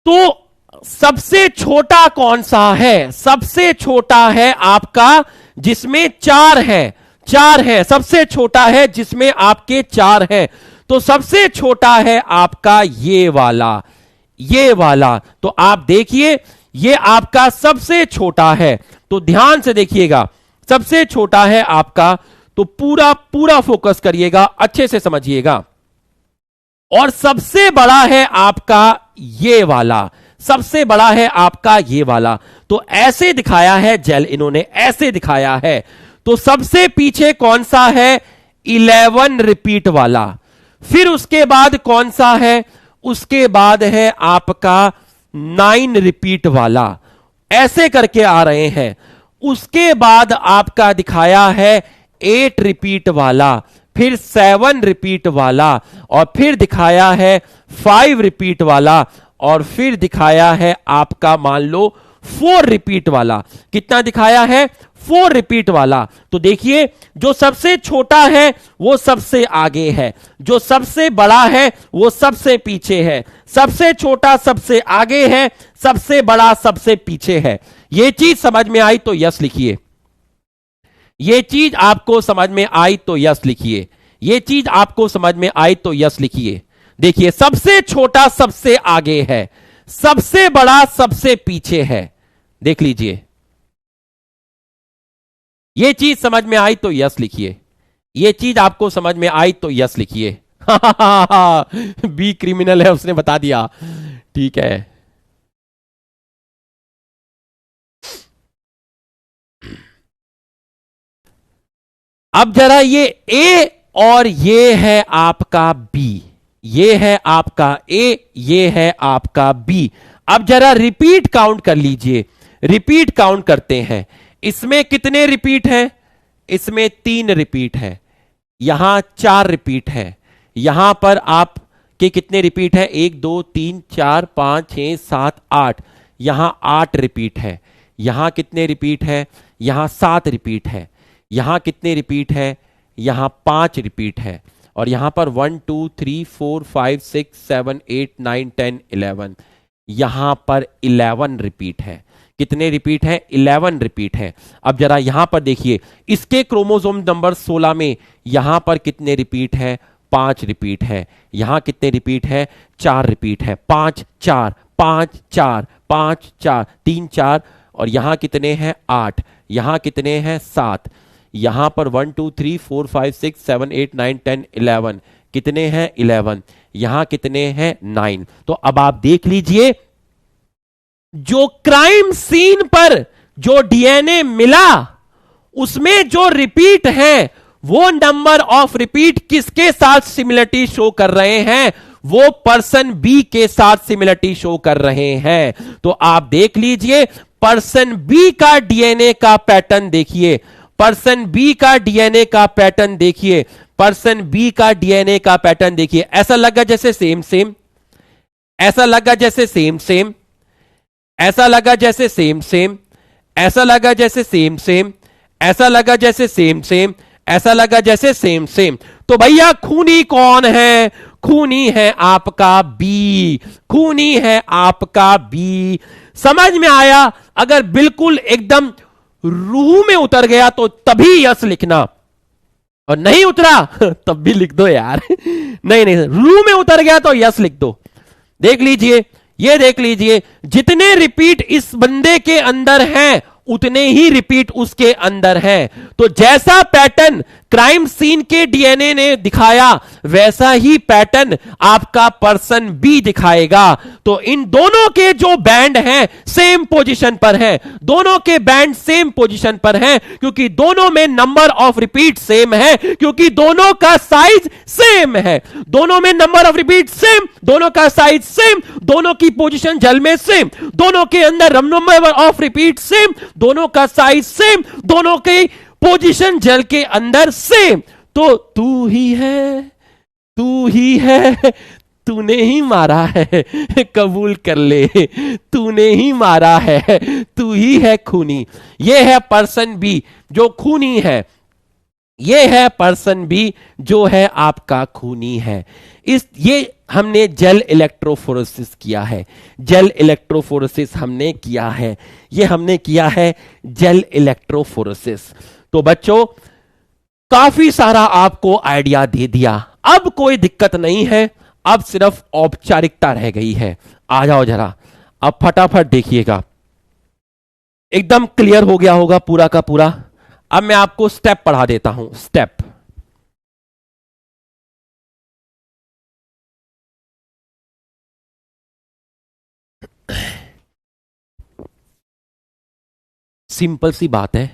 तो सबसे छोटा कौन सा है, सबसे छोटा है आपका जिसमें 4 है, 4 है, सबसे छोटा है जिसमें आपके 4 है, तो सबसे छोटा है आपका ये वाला, ये वाला। तो आप देखिए ये आपका सबसे छोटा है, तो ध्यान से देखिएगा, सबसे छोटा है आपका, तो पूरा पूरा फोकस करिएगा, अच्छे से समझिएगा। और सबसे बड़ा है आपका ये वाला, सबसे बड़ा है आपका ये वाला। तो ऐसे दिखाया है जेल, इन्होंने ऐसे दिखाया है। तो सबसे पीछे कौन सा है, 11 रिपीट वाला। फिर उसके बाद कौन सा है, उसके बाद है आपका 9 रिपीट वाला, ऐसे करके आ रहे हैं। उसके बाद आपका दिखाया है 8 रिपीट वाला, फिर 7 रिपीट वाला, और फिर दिखाया है 5 रिपीट वाला, और फिर दिखाया है आपका मान लो 4 रिपीट वाला। कितना दिखाया है, 4 रिपीट वाला। तो देखिए जो सबसे छोटा है वो सबसे आगे है, जो सबसे बड़ा है वो सबसे पीछे है, सबसे छोटा सबसे आगे है, सबसे बड़ा सबसे पीछे है। ये चीज समझ में आई तो यस लिखिए, ये चीज आपको समझ में आई तो यस लिखिए, ये चीज आपको समझ में आई तो यस लिखिए। देखिए सबसे छोटा सबसे आगे है, सबसे बड़ा सबसे पीछे है, देख लीजिए। ये चीज समझ में आई तो यस लिखिए, ये चीज आपको समझ में आई तो यस लिखिए। बी क्रिमिनल है, उसने बता दिया, ठीक है। अब जरा ये ए और ये है आपका बी, ये है आपका ए, ये है आपका बी। अब जरा रिपीट काउंट कर लीजिए, रिपीट काउंट करते हैं। इसमें कितने रिपीट हैं, इसमें 3 रिपीट है, यहां 4 रिपीट है, यहां पर आप के कितने रिपीट है, 1 2 3 4 5 6 7 8, यहां 8 रिपीट है। यहां कितने रिपीट है, यहां 7 रिपीट है। यहां कितने रिपीट है, यहां 5 रिपीट है। और यहां पर 1 2 3 4 5 6 7 8 9 10 11, यहां पर 11 रिपीट है। कितने रिपीट है, 11 रिपीट है। अब जरा यहां पर देखिए, इसके क्रोमोसोम नंबर 16 में यहां पर कितने रिपीट है, 5 रिपीट है। यहां कितने रिपीट है, 4 रिपीट है। 5 4 5 4 5 4 3 4, और यहां कितने हैं, 8। यहां कितने हैं, 7। यहां पर 1 2 3 4 5 6 7 8 9 10 11, कितने हैं, 11। यहां कितने हैं, 9। तो अब आप देख लीजिए, जो क्राइम सीन पर जो डीएनए मिला उसमें जो रिपीट है, वो नंबर ऑफ रिपीट किसके साथ सिमिलरिटी शो कर रहे हैं, वो पर्सन बी के साथ सिमिलरिटी शो कर रहे हैं। तो आप देख लीजिए, पर्सन बी का डीएनए का पैटर्न देखिए, पर्सन बी का डीएनए का पैटर्न देखिए, पर्सन बी का डीएनए का पैटर्न देखिए। ऐसा लगा जैसे सेम सेम, ऐसा लगा जैसे सेम सेम, ऐसा लगा जैसे सेम सेम, ऐसा लगा जैसे सेम सेम, ऐसा लगा जैसे सेम सेम, ऐसा लगा जैसे सेम सेम। तो भैया खूनी कौन है, खूनी है आपका बी, खूनी है आपका बी। समझ में आया? अगर बिल्कुल एकदम रूह में उतर गया तो तभी यस लिखना, और नहीं उतरा तब भी लिख दो यार। नहीं नहीं, रूह में उतर गया तो यस लिख दो। देख लीजिए, ये देख लीजिए, जितने रिपीट इस बंदे के अंदर हैं उतने ही रिपीट उसके अंदर हैं। तो जैसा पैटर्न क्राइम सीन के डीएनए ने दिखाया वैसा ही पैटर्न आपका पर्सन बी दिखाएगा। तो इन दोनों के जो बैंड हैं सेम पोजीशन पर हैं, दोनों के बैंड सेम पोजीशन पर हैं, क्योंकि दोनों में नंबर ऑफ रिपीट सेम है, क्योंकि दोनों का साइज सेम है। दोनों में नंबर ऑफ रिपीट सेम, दोनों का साइज सेम, दोनों की पोजीशन जल में सेम, दोनों के अंदर नंबर ऑफ रिपीट सेम, दोनों का साइज सेम, दोनों की पोजीशन जल के अंदर सेम। तो तू ही है, तू ही है, तूने ही मारा है, कबूल कर ले, तूने ही मारा है, तू ही है खूनी। ये है पर्सन बी जो खूनी है, ये है पर्सन बी जो है आपका खूनी है। ये हमने जेल इलेक्ट्रोफोरेसिस किया है, जेल इलेक्ट्रोफोरेसिस हमने किया है, ये हमने किया है जेल इलेक्ट्रोफोरेसिस। तो बच्चों काफी सारा आपको आइडिया दे दिया, अब कोई दिक्कत नहीं है, अब सिर्फ औपचारिकता रह गई है। आ जाओ जरा, अब फटाफट देखिएगा, एकदम क्लियर हो गया होगा पूरा का पूरा। अब मैं आपको स्टेप पढ़ा देता हूं, स्टेप। सिंपल सी बात है,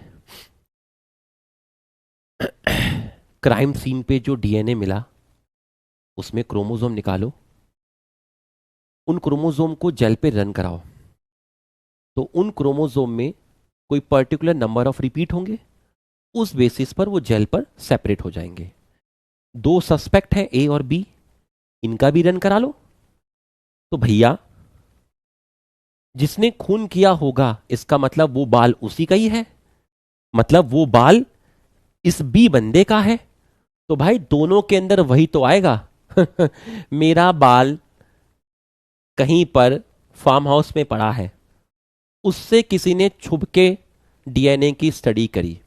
क्राइम सीन पे जो डीएनए मिला उसमें क्रोमोसोम निकालो, उन क्रोमोसोम को जेल पे रन कराओ, तो उन क्रोमोसोम में कोई पर्टिकुलर नंबर ऑफ रिपीट होंगे, उस बेसिस पर वो जेल पर सेपरेट हो जाएंगे। दो सस्पेक्ट हैं ए और बी, इनका भी रन करा लो, तो भैया जिसने खून किया होगा इसका मतलब वो बाल उसी का ही है, मतलब वो बाल इस बी बंदे का है, तो भाई दोनों के अंदर वही तो आएगा। मेरा बाल कहीं पर फार्म हाउस में पड़ा है, उससे किसी ने छुप के डीएनए की स्टडी करी,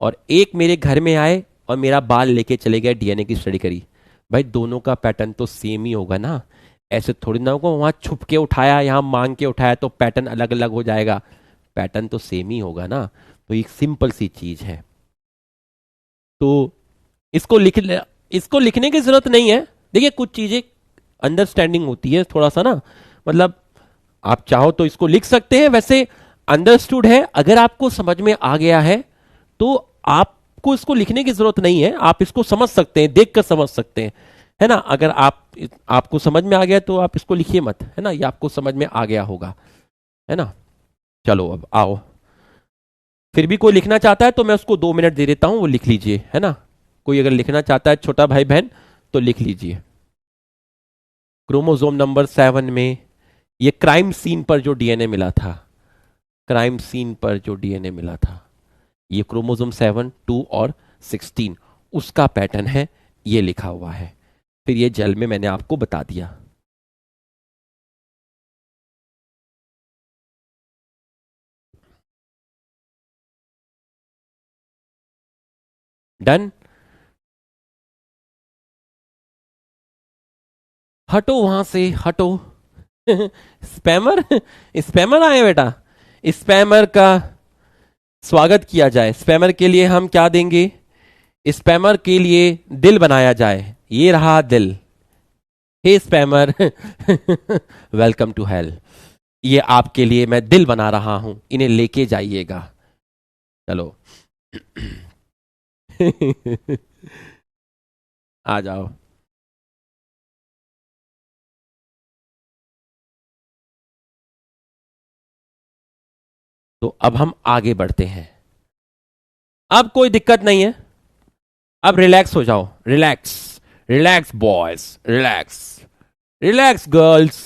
और एक मेरे घर में आए और मेरा बाल लेके चले गए, डीएनए की स्टडी करी, भाई दोनों का पैटर्न तो सेम ही होगा ना। ऐसे थोड़ी ना होगा वहां छुप के उठाया यहां मांग के उठाया तो पैटर्न अलग अलग हो जाएगा, पैटर्न तो सेम ही होगा ना। तो एक सिंपल सी चीज है, तो इसको लिखने की जरूरत नहीं है। देखिए कुछ चीजें अंडरस्टैंडिंग होती है थोड़ा सा ना, मतलब आप चाहो तो इसको लिख सकते हैं, वैसे अंडरस्टूड है। अगर आपको समझ में आ गया है तो आपको इसको लिखने की जरूरत नहीं है, आप इसको समझ सकते हैं, देखकर समझ सकते हैं, है ना। अगर आपको समझ में आ गया तो आप इसको लिखिए मत, है ना, ये आपको समझ में आ गया होगा, है ना। चलो अब आओ, फिर भी कोई लिखना चाहता है तो मैं उसको 2 मिनट दे देता हूं, वो लिख लीजिए, है ना। कोई अगर लिखना चाहता है छोटा भाई बहन तो लिख लीजिए। क्रोमोसोम नंबर 7 में ये क्राइम सीन पर जो डीएनए मिला था, क्राइम सीन पर जो डीएनए मिला था, ये क्रोमोसोम 7, 2 और 16 उसका पैटर्न है, ये लिखा हुआ है। फिर ये जेल में मैंने आपको बता दिया। डन। हटो वहां से, हटो। स्पैमर, स्पैमर आए बेटा, स्पैमर का स्वागत किया जाए। स्पैमर के लिए हम क्या देंगे, स्पैमर के लिए दिल बनाया जाए, ये रहा दिल। हे स्पैमर, वेलकम टू हेल, ये आपके लिए मैं दिल बना रहा हूं, इन्हें लेके जाइएगा। चलो। आ जाओ। तो अब हम आगे बढ़ते हैं, अब कोई दिक्कत नहीं है, अब रिलैक्स हो जाओ, relax, relax boys, relax, relax girls.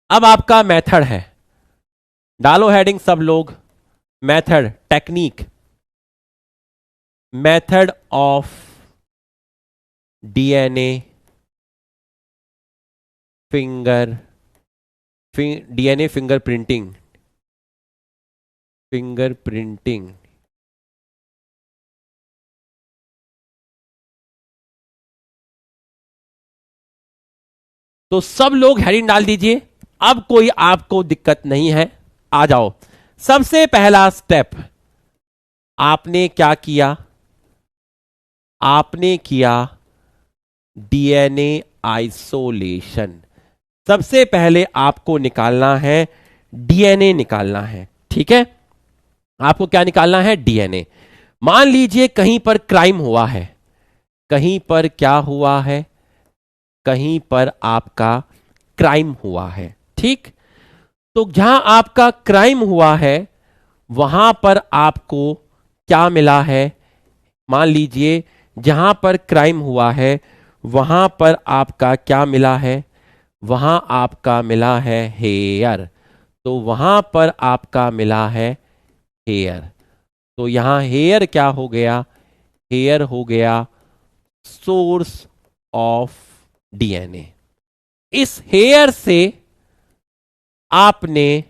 अब आपका मेथड है, डालो हेडिंग सब लोग, method, technique, method of DNA DNA fingerprinting, fingerprinting. तो सब लोग हेडिंग डाल दीजिए, अब कोई आपको दिक्कत नहीं है, आ जाओ। सबसे पहला स्टेप आपने क्या किया, आपने किया डीएनए आइसोलेशन। सबसे पहले आपको निकालना है डीएनए निकालना है, ठीक है। आपको क्या निकालना है? डीएनए। मान लीजिए कहीं पर क्राइम हुआ है, कहीं पर क्या हुआ है? कहीं पर आपका क्राइम हुआ है, ठीक। तो जहां आपका क्राइम हुआ है वहां पर आपको क्या मिला है? मान लीजिए जहां पर क्राइम हुआ है वहां पर आपका क्या मिला है? वहां आपका मिला है हेयर। तो वहां पर आपका मिला है हेयर। तो यहां हेयर क्या हो गया? हेयर हो गया सोर्स ऑफ डीएनए। इस हेयर से आपने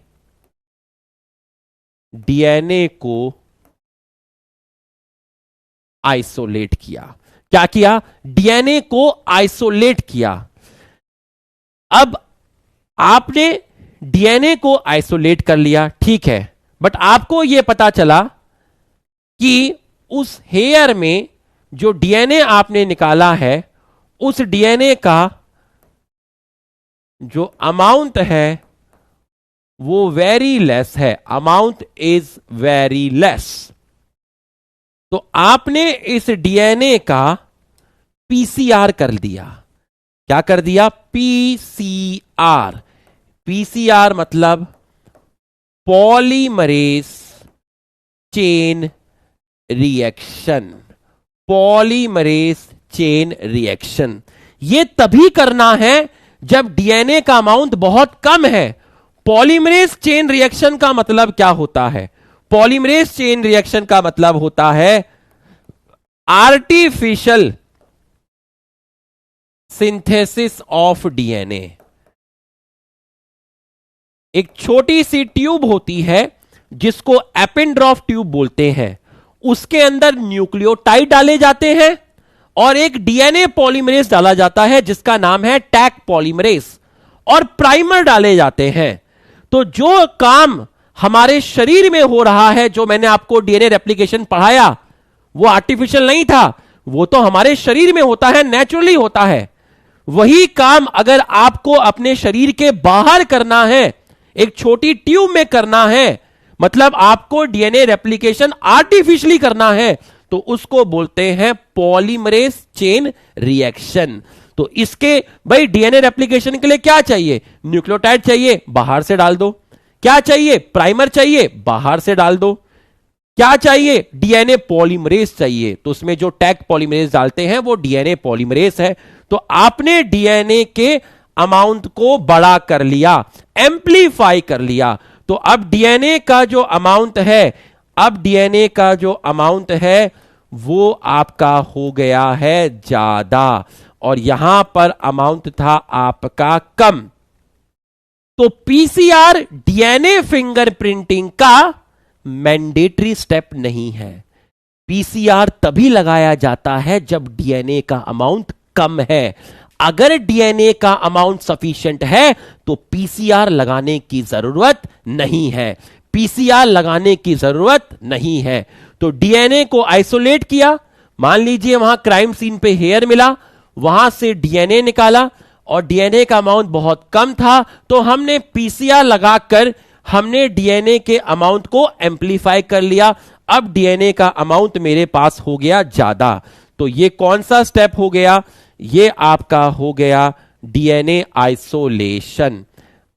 डीएनए को आइसोलेट किया। क्या किया? डीएनए को आइसोलेट किया। अब आपने डीएनए को आइसोलेट कर लिया, ठीक है, बट आपको यह पता चला कि उस हेयर में जो डीएनए आपने निकाला है उस डीएनए का जो अमाउंट है वो वेरी लेस है। Amount is very less. तो आपने इस डीएनए का पीसीआर कर दिया। क्या कर दिया? पीसीआर। पीसीआर मतलब polymerase chain reaction. Polymerase chain reaction. यह तभी करना है जब डीएनए का अमाउंट बहुत कम है। पॉलीमरेज चेन रिएक्शन का मतलब क्या होता है? पॉलीमरेज चेन रिएक्शन का मतलब होता है आर्टिफिशियल सिंथेसिस ऑफ डीएनए। एक छोटी सी ट्यूब होती है जिसको एपेंड्रॉफ ट्यूब बोलते हैं, उसके अंदर न्यूक्लियोटाइड डाले जाते हैं और एक डीएनए पॉलीमरेज डाला जाता है जिसका नाम है टैक पॉलीमरेज, और प्राइमर डाले जाते हैं। तो जो काम हमारे शरीर में हो रहा है, जो मैंने आपको डीएनए रेप्लिकेशन पढ़ाया, वो आर्टिफिशियल नहीं था, वो तो हमारे शरीर में होता है, नेचुरली होता है। वही काम अगर आपको अपने शरीर के बाहर करना है, एक छोटी ट्यूब में करना है, मतलब आपको डीएनए रेप्लिकेशन आर्टिफिशियली करना है, तो उसको बोलते हैं पॉलीमरेज चेन रिएक्शन। तो इसके भाई डीएनए रेप्लिकेशन के लिए क्या चाहिए? न्यूक्लियोटाइड चाहिए, बाहर से डाल दो। क्या चाहिए? प्राइमर चाहिए, बाहर से डाल दो। क्या चाहिए? डीएनए पॉलीमरेज चाहिए, तो उसमें जो टैग पॉलीमरेज डालते हैं वो डीएनए पॉलीमरेज है। तो आपने डीएनए के अमाउंट को बड़ा कर लिया, एम्प्लीफाई कर लिया। तो अब डीएनए का जो अमाउंट है, अब डीएनए का जो अमाउंट है वो आपका हो गया है ज्यादा, और यहां पर अमाउंट था आपका कम। तो पीसीआर डीएनए फिंगरप्रिंटिंग का मैंडेटरी स्टेप नहीं है। पीसीआर तभी लगाया जाता है जब डीएनए का अमाउंट कम है। अगर डीएनए का अमाउंट सफिशिएंट है तो पीसीआर लगाने की जरूरत नहीं है। पीसीआर लगाने की जरूरत नहीं है। तो डीएनए को आइसोलेट किया। मान लीजिए वहां क्राइम सीन पे हेयर मिला, वहां से डीएनए निकाला और डीएनए का अमाउंट बहुत कम था, तो हमने पीसीआर लगाकर हमने डीएनए के अमाउंट को एम्प्लीफाई कर लिया। अब डीएनए का अमाउंट मेरे पास हो गया ज्यादा। तो ये कौन सा स्टेप हो गया? ये आपका हो गया डीएनए आइसोलेशन।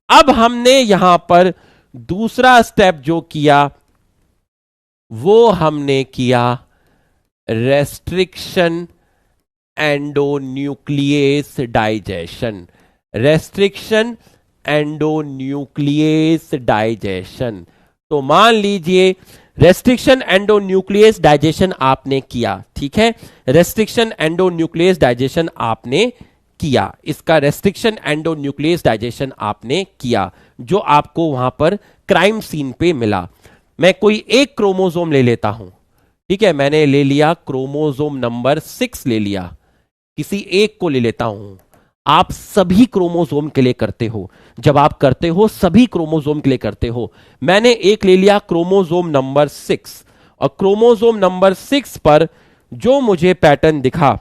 अब हमने यहां पर दूसरा स्टेप जो किया वो हमने किया restriction endonuclease digestion. Restriction endonuclease digestion. तो मान लीजिए रेस्ट्रिक्शन एंडोन्यूक्लियस डाइजेशन आपने किया, ठीक है, रेस्ट्रिक्शन एंडोन्यूक्लियस डाइजेशन आपने किया, इसका रेस्ट्रिक्शन एंडोन्यूक्लियस डाइजेशन आपने किया जो आपको वहां पर क्राइम सीन पे मिला। मैं कोई एक क्रोमोसोम ले लेता हूं, ठीक है, मैंने ले लिया क्रोमोसोम नंबर 6 ले लिया, किसी एक को ले लेता हूं। आप सभी क्रोमोसोम के लिए करते हो, जब आप करते हो सभी क्रोमोसोम के लिए करते हो। मैंने एक ले लिया क्रोमोसोम नंबर 6, और क्रोमोसोम नंबर 6 पर जो मुझे पैटर्न दिखा,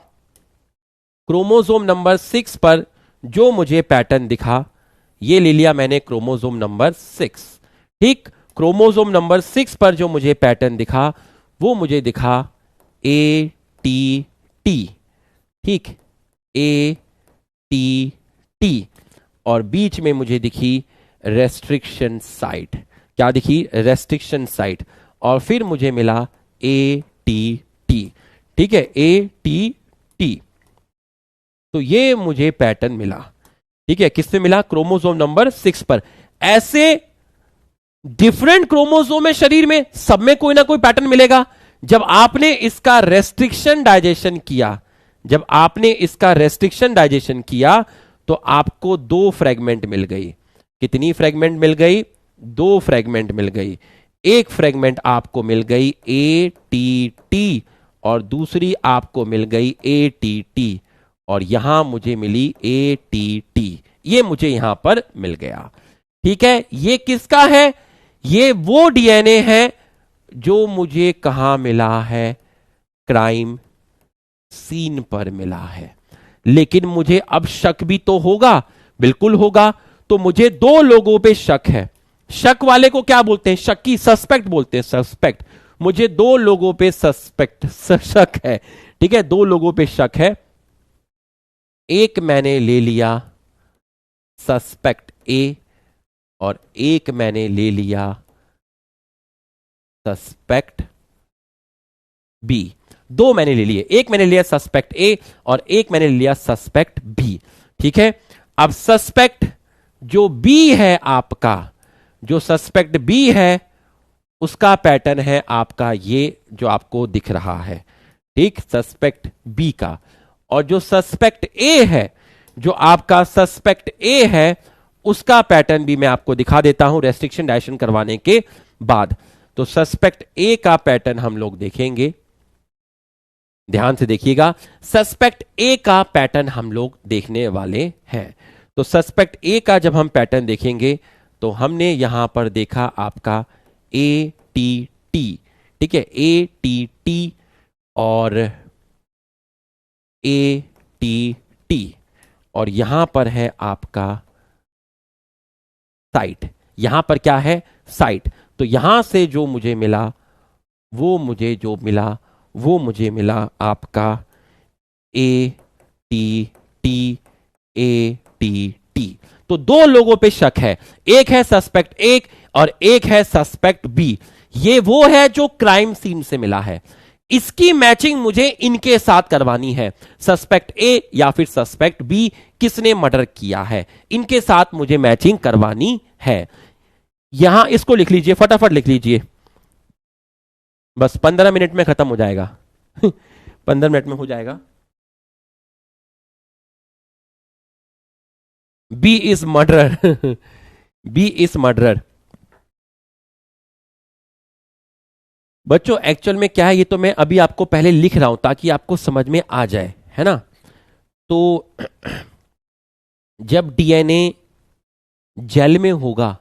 क्रोमोसोम नंबर 6 पर जो मुझे पैटर्न दिखा, ये ले लिया मैंने क्रोमोसोम नंबर 6। ठीक, क्रोमोसोम नंबर 6 पर जो मुझे पैटर्न दिखा वो मुझे दिखा ए टी टी। ठीक, ए टी टी, और बीच में मुझे दिखी रेस्ट्रिक्शन साइट। क्या दिखी? Restriction site. और फिर मुझे मिला ए टी टी। ठीक है, ए टी टी। तो ये मुझे पैटर्न मिला। ठीक है, किससे मिला? क्रोमोसोम नंबर 6 पर। ऐसे डिफरेंट क्रोमोसोम है शरीर में, सब में कोई ना कोई पैटर्न मिलेगा। जब आपने इसका रेस्ट्रिक्शन डाइजेशन किया, जब आपने इसका रेस्ट्रिक्शन डाइजेशन किया तो आपको 2 फ्रेगमेंट मिल गई। कितनी फ्रेगमेंट मिल गई? 2 फ्रेगमेंट मिल गई। एक फ्रेगमेंट आपको मिल गई ए टी टी और दूसरी आपको मिल गई ए टी टी, और यहां मुझे मिली ए टी टी। ये मुझे यहां पर मिल गया। ठीक है, ये किसका है? ये वो डीएनए है जो मुझे कहां मिला है? क्राइम सीन पर मिला है। लेकिन मुझे अब शक भी तो होगा। बिल्कुल होगा। तो मुझे 2 लोगों पे शक है। शक वाले को क्या बोलते हैं? शक्की, सस्पेक्ट बोलते हैं, सस्पेक्ट। मुझे 2 लोगों पे शक है। ठीक है, 2 लोगों पे शक है। एक मैंने ले लिया सस्पेक्ट ए और एक मैंने ले लिया सस्पेक्ट बी। 2 मैंने ले लिए, एक मैंने लिया सस्पेक्ट ए और एक मैंने लिया सस्पेक्ट बी। ठीक है, अब सस्पेक्ट जो बी है आपका, जो सस्पेक्ट बी है उसका पैटर्न है आपका ये जो आपको दिख रहा है। ठीक, सस्पेक्ट बी का। और जो सस्पेक्ट ए है, जो आपका सस्पेक्ट ए है, उसका पैटर्न भी मैं आपको दिखा देता हूं रेस्ट्रिक्शन डाइजेशन करवाने के बाद। तो सस्पेक्ट ए का पैटर्न हम लोग देखेंगे, ध्यान से देखिएगा। सस्पेक्ट ए का पैटर्न हम लोग देखने वाले हैं। तो सस्पेक्ट ए का जब हम पैटर्न देखेंगे तो हमने यहां पर देखा आपका ए टी टी। ठीक है, ए टी टी और ए टी टी, और यहां पर है आपका साइट। यहां पर क्या है? साइट। तो यहां से जो मुझे मिला वो मुझे मिला आपका A T T, A T T. तो 2 लोगों पे शक है, एक है सस्पेक्ट ए और एक है सस्पेक्ट बी। ये वो है जो क्राइम सीन से मिला है। इसकी मैचिंग मुझे इनके साथ करवानी है। सस्पेक्ट ए या फिर सस्पेक्ट बी, किसने मर्डर किया है, इनके साथ मुझे मैचिंग करवानी है। यहां इसको लिख लीजिए, फटाफट लिख लीजिए, बस 15 मिनट में खत्म हो जाएगा। 15 मिनट में हो जाएगा। B is murderer. B is murderer. बच्चों एक्चुअल में क्या है, ये तो मैं अभी आपको पहले लिख रहा हूं ताकि आपको समझ में आ जाए, है ना। तो जब डीएनए जेल में होगा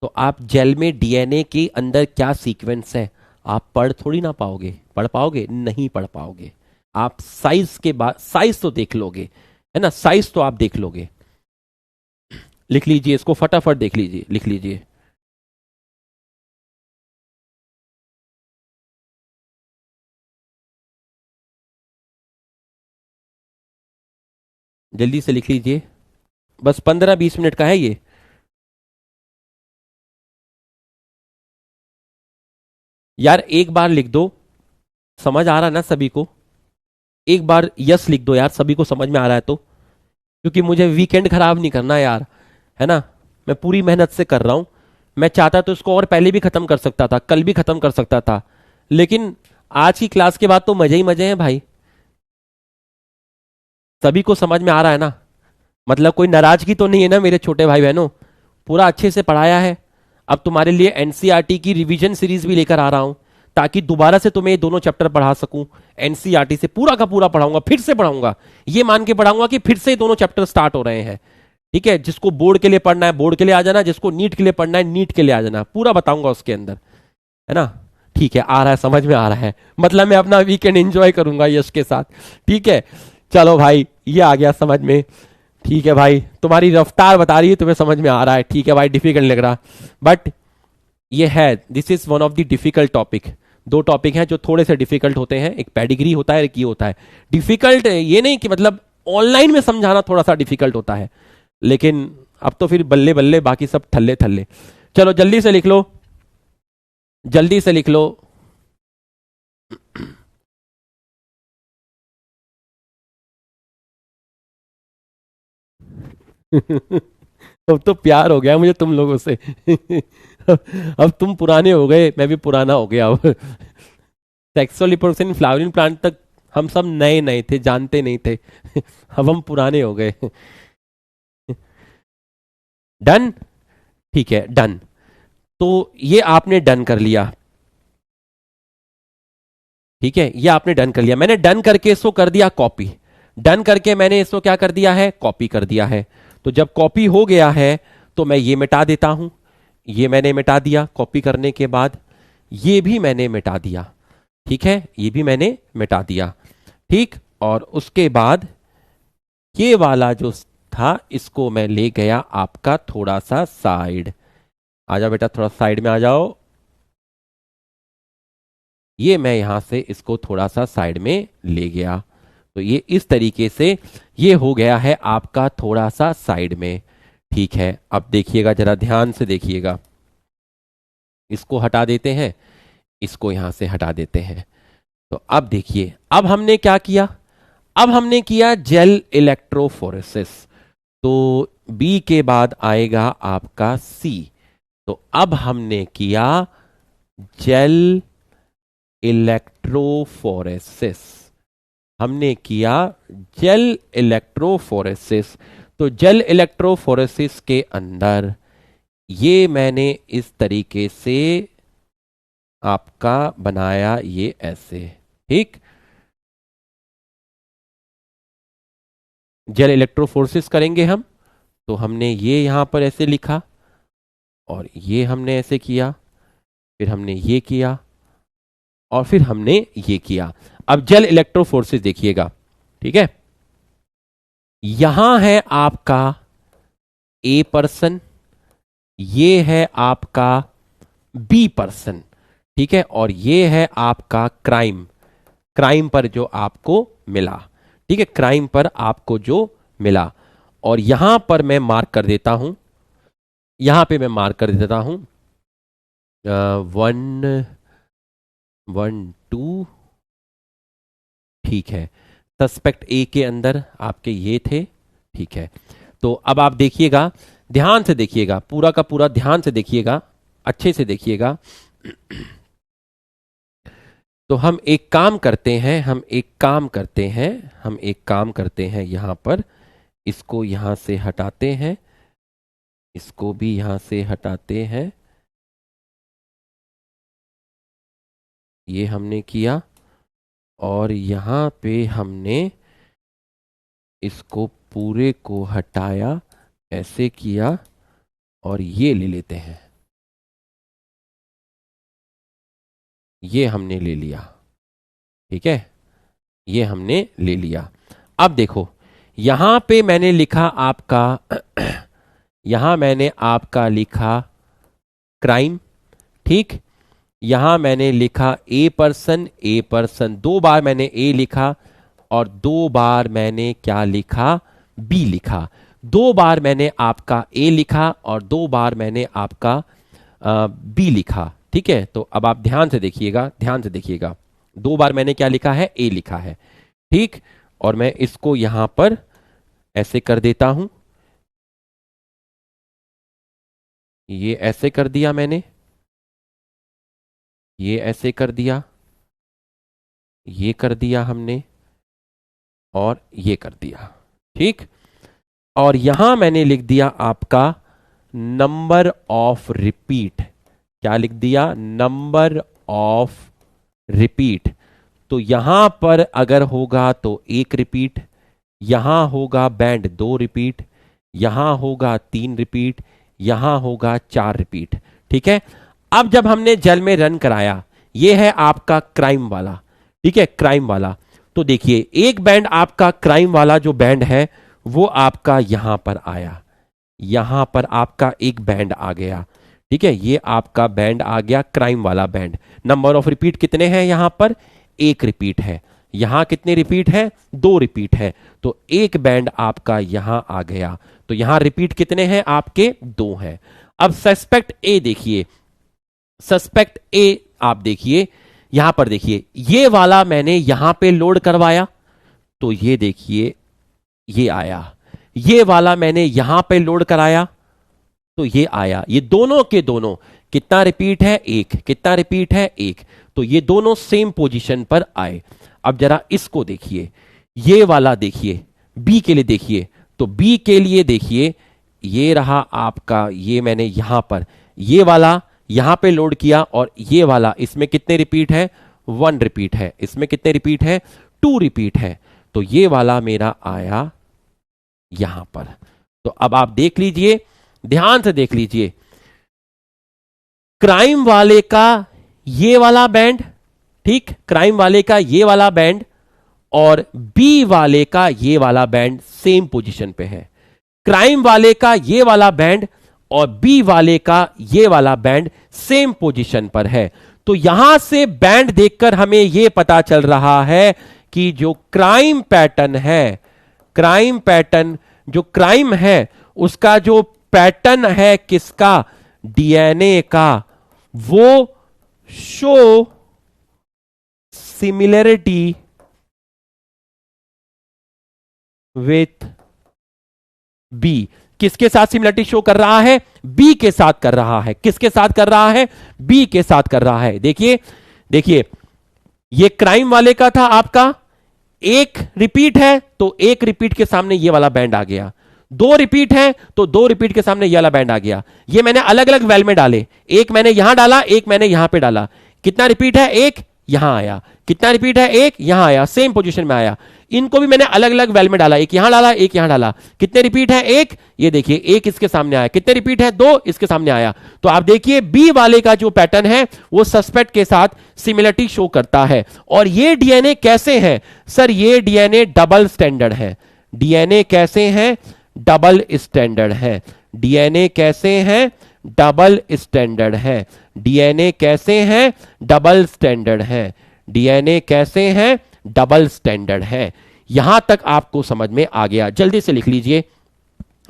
तो आप जेल में डीएनए के अंदर क्या सीक्वेंस है आप पढ़ थोड़ी ना पाओगे। पढ़ पाओगे? नहीं पढ़ पाओगे। आप साइज के बाद साइज तो देख लोगे, है ना, साइज तो आप देख लोगे। लिख लीजिए इसको, फटाफट देख लीजिए, लिख लीजिए। जल्दी से लिख लीजिए, बस 15-20 मिनट का है ये। यार एक बार लिख दो, समझ आ रहा ना सभी को? एक बार यस लिख दो यार, सभी को समझ में आ रहा है तो, क्योंकि मुझे वीकेंड खराब नहीं करना यार, है ना। मैं पूरी मेहनत से कर रहा हूं। मैं चाहता तो इसको और पहले भी खत्म कर सकता था, कल भी खत्म कर सकता था, लेकिन आज की क्लास के बाद तो मजे ही मजे हैं भाई। सभी को समझ में आ रहा है ना? मतलब कोई नाराजगी तो नहीं है ना मेरे छोटे भाई बहनों? पूरा अच्छे से पढ़ाया है। अब तुम्हारे लिए एनसीईआरटी की रिवीजन सीरीज भी लेकर आ रहा हूं ताकि दोबारा से तुम्हें ये दोनों चैप्टर पढ़ा सकूं। एनसीईआरटी से पूरा का पूरा पढ़ाऊंगा, फिर से पढ़ाऊंगा, ये मान के पढ़ाऊंगा कि फिर से दोनों चैप्टर स्टार्ट हो रहे हैं। ठीक है, जिसको बोर्ड के लिए पढ़ना है बोर्ड के लिए आ जाना, जिसको नीट के लिए पढ़ना है नीट के लिए आ जाना, पूरा बताऊंगा उसके अंदर, है ना। ठीक है, आ रहा है, समझ में आ रहा है, मतलब मैं अपना वीकेंड एंजॉय करूंगा यश के साथ। ठीक है, चलो भाई ये आ गया समझ में। ठीक है भाई, तुम्हारी रफ्तार बता रही है, तुम्हें समझ में आ रहा है। ठीक है भाई, डिफिकल्ट लग रहा, बट ये है, this is one of the difficult topic. दो टॉपिक हैं जो थोड़े से डिफिकल्ट होते हैं, एक पेडिग्री होता है, एक ये होता है डिफिकल्ट। ये नहीं कि मतलब ऑनलाइन में समझाना थोड़ा सा डिफिकल्ट होता है, लेकिन अब तो फिर बल्ले बल्ले बाकी सब थल्ले थल्ले। चलो जल्दी से लिख लो, जल्दी से लिख लो। अब तो प्यार हो गया मुझे तुम लोगों से। अब तुम पुराने हो गए, मैं भी पुराना हो गया अब। सेक्सुअल रिप्रोडक्शन फ्लावरिंग प्लांट तक हम सब नए नए थे, जानते नहीं थे। अब हम पुराने हो गए। डन, ठीक है डन। तो ये आपने डन कर लिया, ठीक है, ये आपने डन कर लिया। मैंने डन करके इसको कर दिया कॉपी, डन करके मैंने इसको क्या कर दिया है, कॉपी कर दिया है। तो जब कॉपी हो गया है तो मैं ये मिटा देता हूं, ये मैंने मिटा दिया कॉपी करने के बाद, ये भी मैंने मिटा दिया, ठीक है, ये भी मैंने मिटा दिया। ठीक, और उसके बाद ये वाला जो था इसको मैं ले गया आपका थोड़ा सा साइड। आ जाओ बेटा, थोड़ा साइड में आ जाओ। ये मैं यहां से इसको थोड़ा सा साइड में ले गया, तो ये इस तरीके से ये हो गया है आपका थोड़ा सा साइड में। ठीक है, अब देखिएगा, जरा ध्यान से देखिएगा, इसको हटा देते हैं, इसको यहां से हटा देते हैं। तो अब देखिए, अब हमने क्या किया, अब हमने किया जेल इलेक्ट्रोफोरेसिस। तो बी के बाद आएगा आपका सी। तो अब हमने किया जेल इलेक्ट्रोफोरेसिस, हमने किया जेल इलेक्ट्रोफोरेसिस। तो जेल इलेक्ट्रोफोरेसिस के अंदर ये मैंने इस तरीके से आपका बनाया, ये ऐसे। ठीक, जेल इलेक्ट्रोफोरेसिस करेंगे हम, तो हमने ये यहां पर ऐसे लिखा, और ये हमने ऐसे किया, फिर हमने ये किया, और फिर हमने ये किया। अब जेल इलेक्ट्रोफोरेसिस देखिएगा, ठीक है, यहां है आपका ए पर्सन, ये है आपका बी पर्सन, ठीक है, और ये है आपका क्राइम, क्राइम पर जो आपको मिला, ठीक है, क्राइम पर आपको जो मिला। और यहां पर मैं मार्क कर देता हूं, यहां पे मैं मार्क कर देता हूं 1 1 2, ठीक है, सस्पेक्ट ए के अंदर आपके ये थे। ठीक है, तो अब आप देखिएगा, ध्यान से देखिएगा, पूरा का पूरा ध्यान से देखिएगा, अच्छे से देखिएगा। तो हम एक काम करते हैं, हम एक काम करते हैं, हम एक काम करते हैं, यहां पर इसको यहां से हटाते हैं, इसको भी यहां से हटाते हैं, ये हमने किया, और यहां पे हमने इसको पूरे को हटाया, ऐसे किया, और ये ले लेते हैं, ये हमने ले लिया, ठीक है, ये हमने ले लिया। अब देखो, यहां पे मैंने लिखा आपका यहां मैंने आपका लिखा क्राइम, ठीक, यहां मैंने लिखा ए पर्सन, ए पर्सन, दो बार मैंने ए लिखा, और दो बार मैंने क्या लिखा, बी लिखा। दो बार मैंने आपका ए लिखा, और दो बार मैंने आपका बी लिखा, ठीक है। तो अब आप ध्यान से देखिएगा, ध्यान से देखिएगा, दो बार मैंने क्या लिखा है, ए लिखा है, ठीक, और मैं इसको यहां पर ऐसे कर देता हूं, ये ऐसे कर दिया मैंने, ये ऐसे कर दिया, ये कर दिया हमने, और ये कर दिया, ठीक। और यहां मैंने लिख दिया आपका नंबर ऑफ रिपीट, क्या लिख दिया, नंबर ऑफ रिपीट। तो यहां पर अगर होगा तो एक रिपीट, यहां होगा बैंड 2 रिपीट, यहां होगा 3 रिपीट, यहां होगा 4 रिपीट, ठीक है। अब जब हमने जेल में रन कराया, ये है आपका क्राइम वाला, ठीक है, क्राइम वाला। तो देखिए एक बैंड आपका क्राइम वाला जो बैंड है वो आपका यहां पर आया, यहां पर आपका एक बैंड आ गया, ठीक है, ये आपका बैंड आ गया क्राइम वाला बैंड। नंबर ऑफ रिपीट कितने हैं यहां पर? एक रिपीट है। यहां कितने रिपीट है? दो रिपीट है। तो एक बैंड आपका यहां आ गया। तो यहां रिपीट कितने हैं आपके? दो हैं। अब सस्पेक्ट ए देखिए, सस्पेक्ट ए आप देखिए, यहां पर देखिए ये वाला मैंने यहां पे लोड करवाया, तो ये देखिए ये आया। ये वाला मैंने यहां पे लोड कराया तो ये आया। ये दोनों के दोनों कितना रिपीट है? एक। कितना रिपीट है? एक। तो ये दोनों सेम पोजीशन पर आए। अब जरा इसको देखिए, ये वाला देखिए, बी के लिए देखिए, तो बी के लिए देखिए ये रहा आपका, ये मैंने यहां पर ये वाला यहां पे लोड किया और ये वाला, इसमें कितने रिपीट है? वन रिपीट है। इसमें कितने रिपीट है? टू रिपीट है। तो ये वाला मेरा आया यहां पर। तो अब आप देख लीजिए, ध्यान से देख लीजिए, क्राइम वाले का ये वाला बैंड, ठीक, क्राइम वाले का ये वाला बैंड और बी वाले का ये वाला बैंड सेम पोजीशन पे है। क्राइम वाले का ये वाला बैंड और बी वाले का ये वाला बैंड सेम पोजीशन पर है। तो यहां से बैंड देखकर हमें यह पता चल रहा है कि जो क्राइम पैटर्न है, क्राइम पैटर्न, जो क्राइम है उसका जो पैटर्न है किसका? डीएनए का, वो शो सिमिलरिटी विथ बी। किसके साथ सिमिलरिटी शो कर रहा है? बी के साथ कर रहा है। किसके साथ कर रहा है? बी के साथ कर रहा है। देखिए देखिए, ये क्राइम वाले का था आपका, एक रिपीट है तो एक रिपीट के सामने ये वाला बैंड आ गया। दो रिपीट है तो दो रिपीट के सामने ये वाला बैंड आ गया। ये मैंने अलग अलग वेल में डाले, एक मैंने यहां डाला, एक मैंने यहां पे डाला। कितना रिपीट है? एक यहां आया। कितना रिपीट है? एक यहां आया, सेम पोजीशन में आया। इनको भी मैंने अलग अलग वेल में डाला, एक यहां डाला, एक यहां डाला। कितने रिपीट है? एक। ये देखिए एक इसके सामने आया। कितने रिपीट है? दो इसके सामने आया। तो आप देखिए बी वाले का जो पैटर्न है वो सस्पेक्ट के साथ सिमिलरिटी शो करता है। और ये डीएनए कैसे है? सर ये डीएनए डबल स्टैंडर्ड है। डीएनए कैसे हैं? डबल स्टैंडर्ड है। डीएनए कैसे हैं? डबल स्टैंडर्ड है। डीएनए कैसे हैं? डबल स्टैंडर्ड है। डीएनए कैसे हैं? डबल स्टैंडर्ड है। यहां तक आपको समझ में आ गया? जल्दी से लिख लीजिए,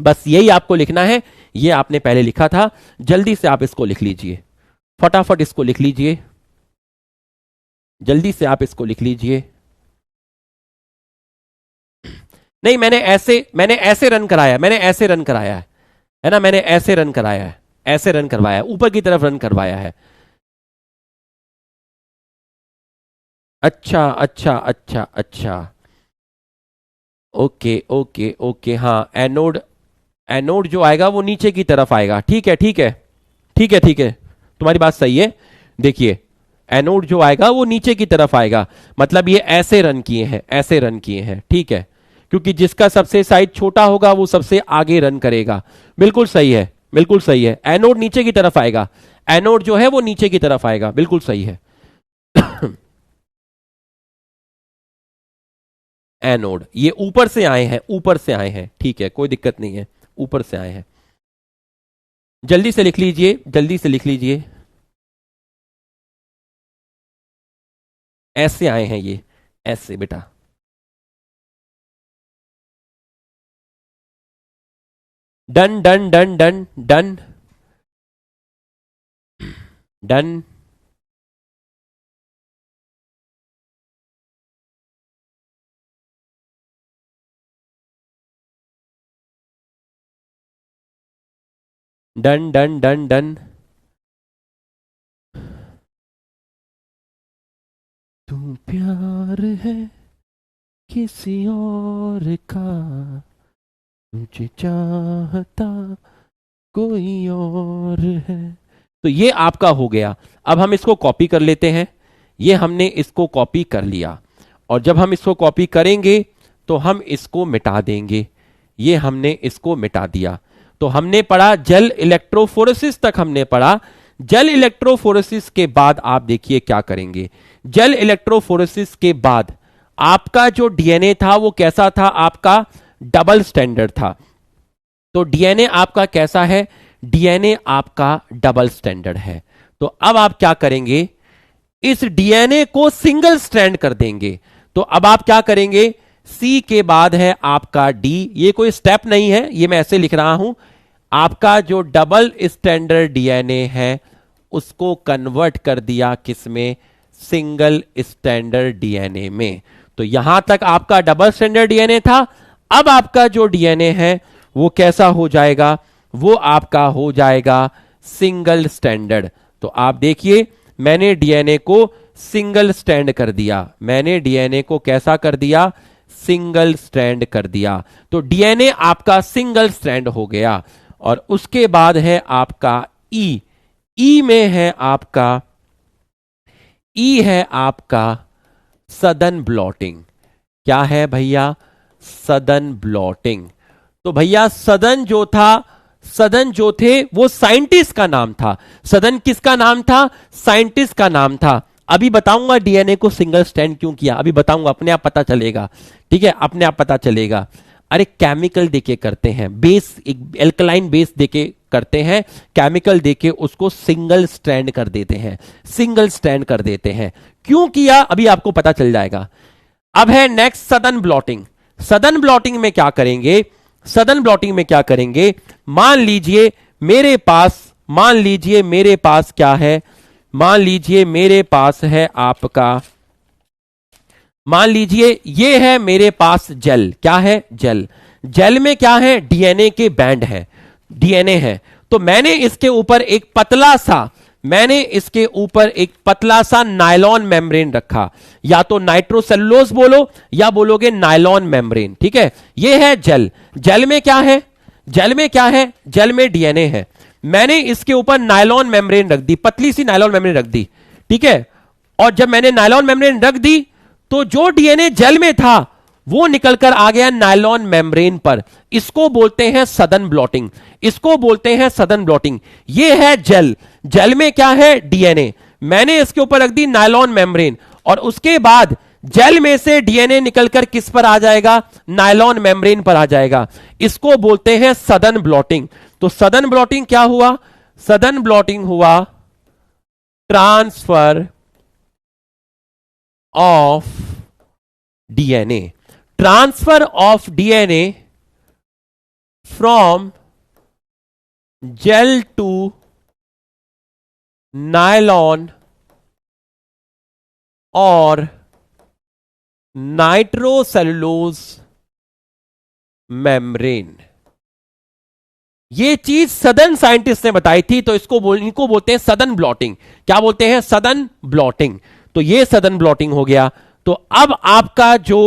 बस यही आपको लिखना है। ये आपने पहले लिखा था, जल्दी से आप इसको लिख लीजिए, फटाफट इसको लिख लीजिए, जल्दी से आप इसको लिख लीजिए। नहीं, मैंने ऐसे रन कराया, मैंने ऐसे रन कराया है ना, मैंने ऐसे रन कराया है, ऐसे रन करवाया, ऊपर की तरफ रन करवाया है। अच्छा अच्छा अच्छा अच्छा, ओके ओके ओके, हाँ एनोड, एनोड जो आएगा वो नीचे की तरफ आएगा। ठीक है ठीक है ठीक है ठीक है, तुम्हारी बात सही है। देखिए एनोड जो आएगा वो नीचे की तरफ आएगा, मतलब ये ऐसे रन किए हैं, ऐसे रन किए हैं, ठीक है, क्योंकि जिसका सबसे साइज छोटा होगा वो सबसे आगे रन करेगा। बिल्कुल सही है, बिल्कुल सही है। एनोड नीचे की तरफ आएगा, एनोड जो है वो नीचे की तरफ आएगा, बिल्कुल सही है। एनोड ये ऊपर से आए हैं, ऊपर से आए हैं, ठीक है, कोई दिक्कत नहीं है, ऊपर से आए हैं। जल्दी से लिख लीजिए, जल्दी से लिख लीजिए, ऐसे आए हैं ये, ऐसे बेटा। Done done done done done done. Done done done done. तू प्यार है किसी और का, मुझे चाहता कोई और है। तो ये आपका हो गया। अब हम इसको कॉपी कर लेते हैं। ये हमने इसको कॉपी कर लिया, और जब हम इसको कॉपी करेंगे तो हम इसको मिटा देंगे। ये हमने इसको मिटा दिया। तो हमने पढ़ा जल इलेक्ट्रोफोरेसिस तक हमने पढ़ा। जेल इलेक्ट्रोफोरेसिस के बाद आप देखिए क्या करेंगे। जेल इलेक्ट्रोफोरेसिस के बाद आपका जो डीएनए था वो कैसा था, आपका डबल स्टैंडर्ड था। तो डीएनए आपका कैसा है, डीएनए आपका डबल स्टैंडर्ड है। तो अब आप क्या करेंगे, इस डीएनए को सिंगल स्ट्रैंड कर देंगे। तो अब आप क्या करेंगे, सी के बाद है आपका डी, ये कोई स्टेप नहीं है, ये मैं ऐसे लिख रहा हूं। आपका जो डबल स्टैंडर्ड डीएनए है उसको कन्वर्ट कर दिया किसमें, सिंगल स्टैंडर्ड डीएनए में। तो यहां तक आपका डबल स्टैंडर्ड डीएनए था। अब आपका जो डीएनए है वो कैसा हो जाएगा, वो आपका हो जाएगा सिंगल स्टैंडर्ड। तो आप देखिए मैंने डीएनए को सिंगल स्टैंड कर दिया, मैंने डीएनए को कैसा कर दिया, सिंगल स्ट्रैंड कर दिया। तो डीएनए आपका सिंगल स्ट्रैंड हो गया। और उसके बाद है आपका ई, ई में है आपका, ई है आपका सडन ब्लॉटिंग। क्या है भैया, सडन ब्लॉटिंग। तो भैया सदन जो था, सदन जो थे वो साइंटिस्ट का नाम था। सदन किसका नाम था, साइंटिस्ट का नाम था। अभी बताऊंगा डीएनए को सिंगल स्ट्रैंड क्यों किया, अभी बताऊंगा, अपने आप पता चलेगा, ठीक है, अपने आप पता चलेगा। अरे केमिकल देके करते हैं, बेस एक एल्कलाइन बेस देके करते हैं, केमिकल देके उसको सिंगल स्ट्रैंड कर देते हैं, सिंगल स्ट्रैंड कर देते हैं। क्यों किया अभी आपको पता चल जाएगा। अब है next sudden blotting. Sudden blotting में क्या करेंगे, सडन ब्लॉटिंग में क्या करेंगे, मान लीजिए मेरे पास, मान लीजिए मेरे पास क्या है, मान लीजिए मेरे पास है आपका, मान लीजिए ये है मेरे पास जेल, क्या है, जेल। जेल में क्या है, डीएनए के बैंड है, डीएनए है। तो मैंने इसके ऊपर एक पतला सा, मैंने इसके ऊपर एक पतला सा नायलॉन मेम्ब्रेन रखा, या तो नाइट्रोसेलुलोज बोलो या बोलोगे नायलॉन मेम्ब्रेन, ठीक है। ये है जेल। जेल में क्या है, जेल में क्या है, जेल में डीएनए है। मैंने इसके ऊपर नायलॉन मेम्ब्रेन रख दी, पतली सी नायलॉन मेम्ब्रेन रख दी, ठीक है। और जब मैंने नायलॉन मेम्ब्रेन रख दी तो जो डीएनए जेल में था वो निकलकर आ गया नायलॉन मेम्ब्रेन पर। इसको बोलते हैं सडन ब्लॉटिंग, इसको बोलते हैं सडन ब्लॉटिंग। ये है जेल, जेल में क्या है, डीएनए। मैंने इसके ऊपर रख दी नायलॉन मेम्ब्रेन और उसके बाद जेल में से डीएनए निकलकर किस पर आ जाएगा, नायलॉन मेम्ब्रेन पर आ जाएगा। इसको बोलते हैं सडन ब्लॉटिंग। तो सडन ब्लॉटिंग क्या हुआ, सडन ब्लॉटिंग हुआ transfer of DNA, transfer of DNA from gel to nylon और नाइट्रोसेलुलोज मेम्ब्रेन। ये चीज सडन साइंटिस्ट ने बताई थी, तो इनको बोलते हैं सडन ब्लॉटिंग। क्या बोलते हैं, सडन ब्लॉटिंग। तो ये सडन ब्लॉटिंग हो गया। तो अब आपका जो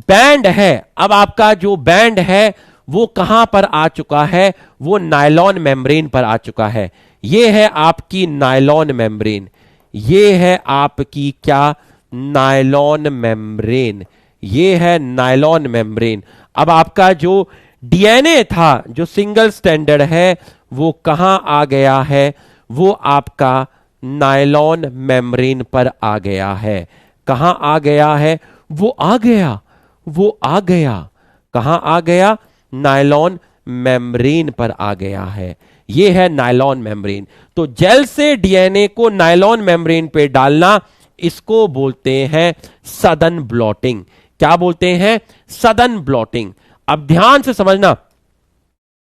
बैंड है, अब आपका जो बैंड है वो कहां पर आ चुका है, वो नायलॉन मेम्ब्रेन पर आ चुका है। ये है आपकी नायलॉन मेम्ब्रेन, ये है आपकी क्या, नायलॉन मेम्ब्रेन, ये है नायलॉन मेम्ब्रेन। अब आपका जो डीएनए था जो सिंगल स्टैंडर्ड है वो कहां आ गया है, वो आपका नायलॉन मेम्ब्रेन पर आ गया है। कहां आ गया है, वो आ गया, वो आ गया, कहां आ गया, नायलॉन मेम्ब्रेन पर आ गया है। ये है नायलॉन मेम्ब्रेन। तो जेल से डीएनए को नायलॉन मेम्ब्रेन पे डालना, इसको बोलते हैं सडन ब्लॉटिंग। क्या बोलते हैं, सडन ब्लॉटिंग। अब ध्यान से समझना,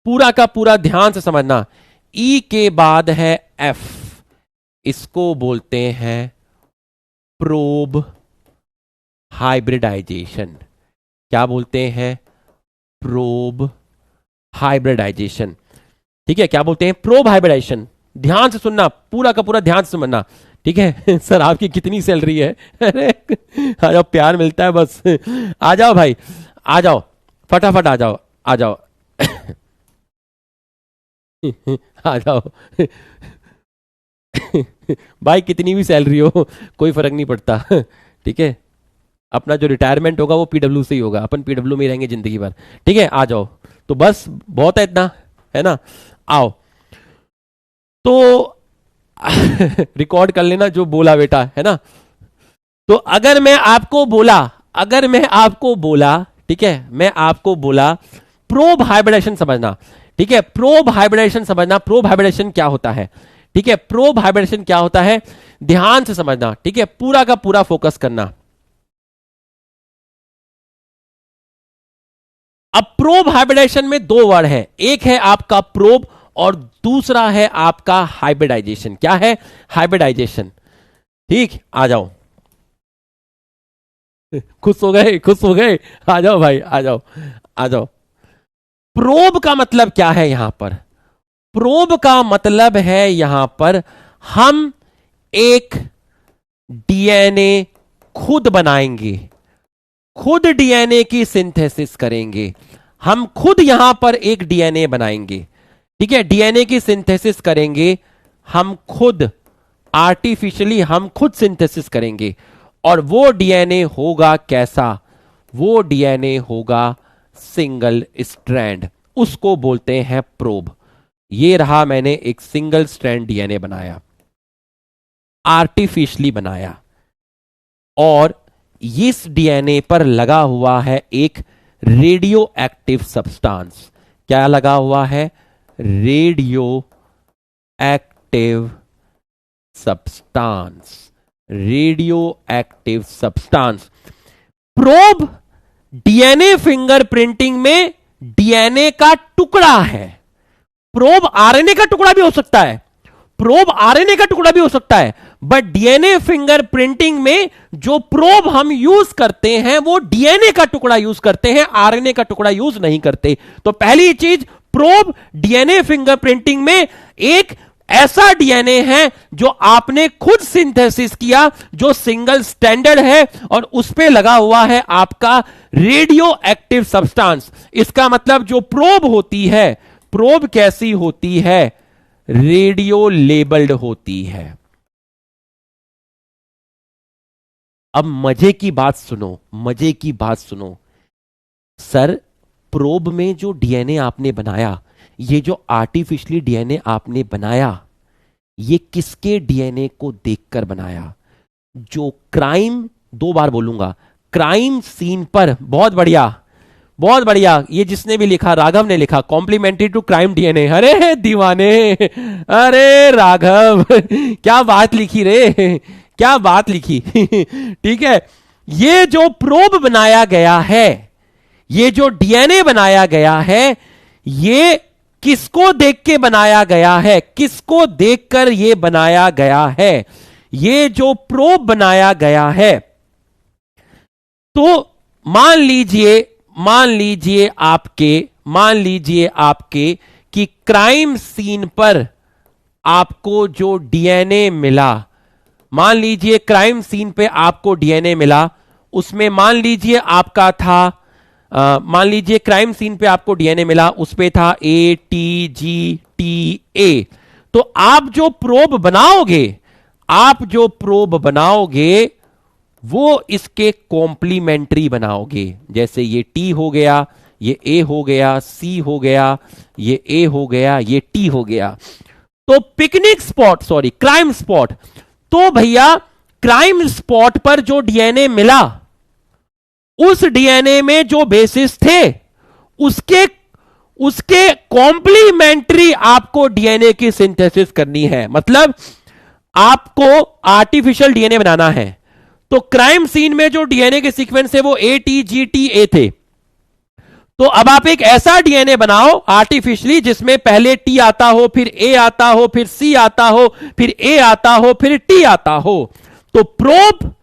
पूरा का पूरा ध्यान से समझना। ई के बाद है एफ, इसको बोलते हैं प्रोब हाइब्रिडाइजेशन। क्या बोलते हैं, प्रोब हाइब्रिडाइजेशन, ठीक है। क्या बोलते हैं, प्रोब हाइब्रिडाइजेशन। ध्यान से सुनना, पूरा का पूरा ध्यान से समझना, ठीक है। सर आपकी कितनी सैलरी है, अरे आ जाओ, प्यार मिलता है बस, आ जाओ भाई, आ जाओ, फटाफट आ जाओ, आ जाओ आ जाओ भाई, कितनी भी सैलरी हो कोई फर्क नहीं पड़ता, ठीक है। अपना जो रिटायरमेंट होगा वो पीडब्ल्यू से ही होगा, अपन पीडब्ल्यू में ही रहेंगे जिंदगी भर, ठीक है। आ जाओ, तो बस बहुत है इतना, है ना, आओ। तो रिकॉर्ड कर लेना जो बोला बेटा, है ना। तो अगर मैं आपको बोला, ठीक है, मैं आपको बोला प्रोब हाइब्रिडेशन समझना, ठीक है, प्रोब हाइब्रिडेशन समझना, प्रोब हाइब्रिडेशन क्या होता है, ठीक है, प्रोब हाइब्रिडेशन क्या होता है, ध्यान से समझना, ठीक है, पूरा का पूरा फोकस करना। अब प्रोब हाइब्रिडेशन में दो वर्ड है, एक है आपका प्रोब और दूसरा है आपका हाइब्रिडाइजेशन। क्या है? हाइब्रिडाइजेशन। ठीक, आ जाओ, खुश हो गए, खुश हो गए, आ जाओ भाई, आ जाओ, आ जाओ। प्रोब का मतलब क्या है यहां पर? प्रोब का मतलब है यहां पर हम एक डीएनए खुद बनाएंगे, खुद डीएनए की सिंथेसिस करेंगे, हम खुद यहां पर एक डीएनए बनाएंगे, ठीक है, डीएनए की सिंथेसिस करेंगे हम खुद, आर्टिफिशियली हम खुद सिंथेसिस करेंगे। और वो डीएनए होगा कैसा? वो डीएनए होगा सिंगल स्ट्रैंड, उसको बोलते हैं प्रोब। ये रहा, मैंने एक सिंगल स्ट्रैंड डीएनए बनाया, आर्टिफिशियली बनाया, और इस डीएनए पर लगा हुआ है एक रेडियो एक्टिव सब्सटेंस। क्या लगा हुआ है? Radio active substance, radio active substance. Probe DNA fingerprinting में डीएनए का टुकड़ा है, प्रोब आरएनए का टुकड़ा भी हो सकता है, प्रोब आरएनए का टुकड़ा भी हो सकता है, बट डीएनए फिंगरप्रिंटिंग में जो प्रोब हम यूज करते हैं वो डीएनए का टुकड़ा यूज करते हैं, आरएनए का टुकड़ा यूज नहीं करते। तो पहली चीज, प्रोब डीएनए फिंगरप्रिंटिंग में एक ऐसा डीएनए है जो आपने खुद सिंथेसिस किया, जो सिंगल स्टैंडर्ड है, और उस पे लगा हुआ है आपका रेडियो एक्टिव सब्सटेंस। इसका मतलब जो प्रोब होती है, प्रोब कैसी होती है? रेडियो लेबल्ड होती है। अब मजे की बात सुनो, मजे की बात सुनो। सर, प्रोब में जो डीएनए आपने बनाया, ये जो आर्टिफिशियली डीएनए आपने बनाया, ये किसके डीएनए को देखकर बनाया? जो क्राइम, दो बार बोलूंगा, क्राइम सीन पर, बहुत बढ़िया, बहुत बढ़िया, ये जिसने भी लिखा, राघव ने लिखा, कॉम्प्लीमेंट्री टू क्राइम डीएनए। अरे दीवाने, अरे राघव, क्या बात लिखी रे, क्या बात लिखी। ठीक है, ये जो प्रोब बनाया गया है, ये जो डीएनए बनाया गया है, ये किसको देख के बनाया गया है? किसको देखकर ये बनाया गया है? ये जो प्रोब बनाया गया है, तो मान लीजिए आपके कि क्राइम सीन पर आपको जो डीएनए मिला, मान लीजिए क्राइम सीन पे आपको डीएनए मिला, उसमें मान लीजिए आपका था, मान लीजिए क्राइम सीन पे आपको डीएनए मिला, उस पे था ATGTA। तो आप जो प्रोब बनाओगे वो इसके कॉम्प्लीमेंट्री बनाओगे। जैसे ये T हो गया, ये A हो गया, C हो गया, ये A हो गया, ये T हो गया। तो क्राइम स्पॉट, तो भैया क्राइम स्पॉट पर जो डीएनए मिला, उस डीएनए में जो बेसिस थे, उसके कॉम्प्लीमेंट्री आपको डीएनए की सिंथेसिस करनी है। मतलब आपको आर्टिफिशियल डीएनए बनाना है, तो क्राइम सीन में जो डीएनए के सीक्वेंस है वो ATGTA थे। तो अब आप एक ऐसा डीएनए बनाओ आर्टिफिशियली जिसमें पहले T आता हो, फिर A आता हो, फिर C आता हो, फिर A आता हो, फिर T आता हो। तो प्रोब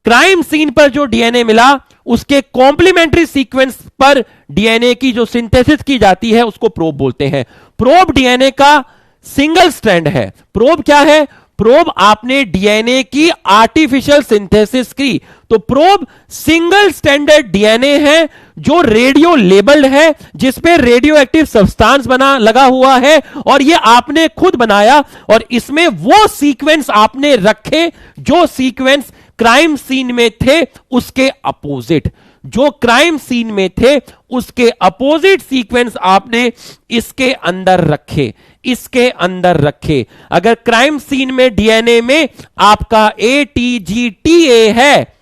क्राइम सीन पर जो डीएनए मिला, उसके कॉम्प्लीमेंट्री सीक्वेंस पर डीएनए की जो सिंथेसिस की जाती है, उसको प्रोब बोलते हैं। प्रोब डीएनए का सिंगल स्ट्रैंड है। प्रोब क्या है? प्रोब आपने डीएनए की आर्टिफिशियल सिंथेसिस की, तो प्रोब सिंगल स्टैंडर्ड डीएनए है जो रेडियो लेबल्ड है, जिसपे रेडियो एक्टिव सब्सटेंस लगा हुआ है, और ये आपने खुद बनाया, और इसमें वो सीक्वेंस आपने रखे जो सीक्वेंस क्राइम सीन में थे उसके अपोजिट, जो क्राइम सीन में थे उसके अपोजिट सीक्वेंस आपने इसके अंदर रखे। इसके अंदर रखे। अगर क्राइम सीन में डीएनए में आपका ATGTA है,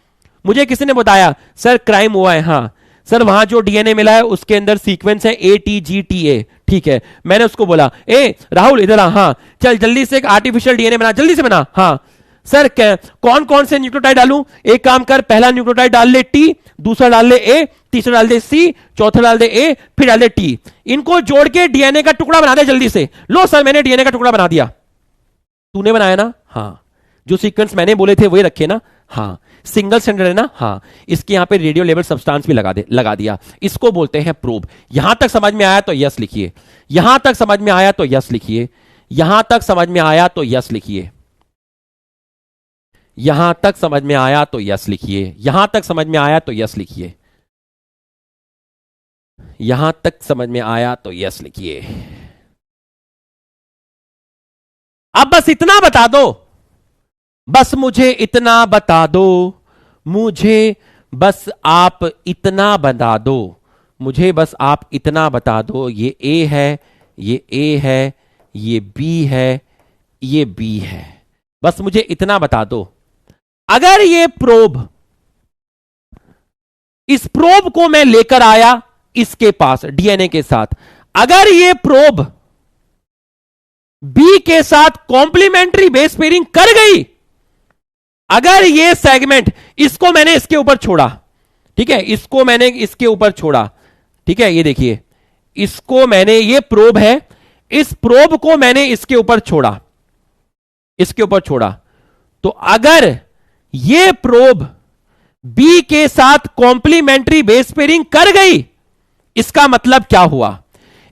मुझे किसी ने बताया सर क्राइम हुआ है, हां सर वहां जो डीएनए मिला है उसके अंदर सीक्वेंस है ATGTA, ठीक है। मैंने उसको बोला ए राहुल इधर आ, हाँ चल जल्दी से एक आर्टिफिशियल डीएनए बना, जल्दी से बना। हाँ सर कौन कौन से न्यूक्लियोटाइड डालूं? एक काम कर, पहला न्यूक्लियोटाइड डाल ले T, दूसरा डाल ले A, तीसरा डाल दे C, चौथा डाल दे A, फिर डाल दे T। इनको जोड़ के डीएनए का टुकड़ा बना दे जल्दी से। लो सर मैंने डीएनए का टुकड़ा बना दिया। तूने बनाया ना? हाँ। जो सीक्वेंस मैंने बोले थे वही रखे ना? हाँ। सिंगल स्टैंडर्ड है ना? हाँ। इसके यहां पे रेडियो लेवल सब्सटेंस भी लगा दिया। इसको बोलते हैं प्रोब। यहां तक समझ में आया तो यस लिखिए, यहां तक समझ में आया तो यस लिखिए, यहां तक समझ में आया तो यस लिखिए, यहां तक समझ में आया तो यस लिखिए, यहां तक समझ में आया तो यस लिखिए, यहां तक समझ में आया तो यस लिखिए। अब बस इतना बता दो, बस मुझे इतना बता दो, मुझे बस आप इतना बता दो, मुझे बस आप इतना बता दो। ये A है, ये A है, ये B है, ये B है। बस मुझे इतना बता दो। अगर ये प्रोब, इस प्रोब को मैं लेकर आया इसके पास डीएनए के साथ, अगर ये प्रोब B के साथ कॉम्प्लीमेंट्री बेस पेयरिंग कर गई, अगर ये सेगमेंट, इसको मैंने इसके ऊपर छोड़ा, ठीक है, इसको मैंने इसके ऊपर छोड़ा, ठीक है, ये देखिए इसको मैंने, ये प्रोब है, इस प्रोब को मैंने इसके ऊपर छोड़ा, इसके ऊपर छोड़ा, तो अगर ये प्रोब B के साथ कॉम्प्लीमेंट्री बेस पेयरिंग कर गई, इसका मतलब क्या हुआ?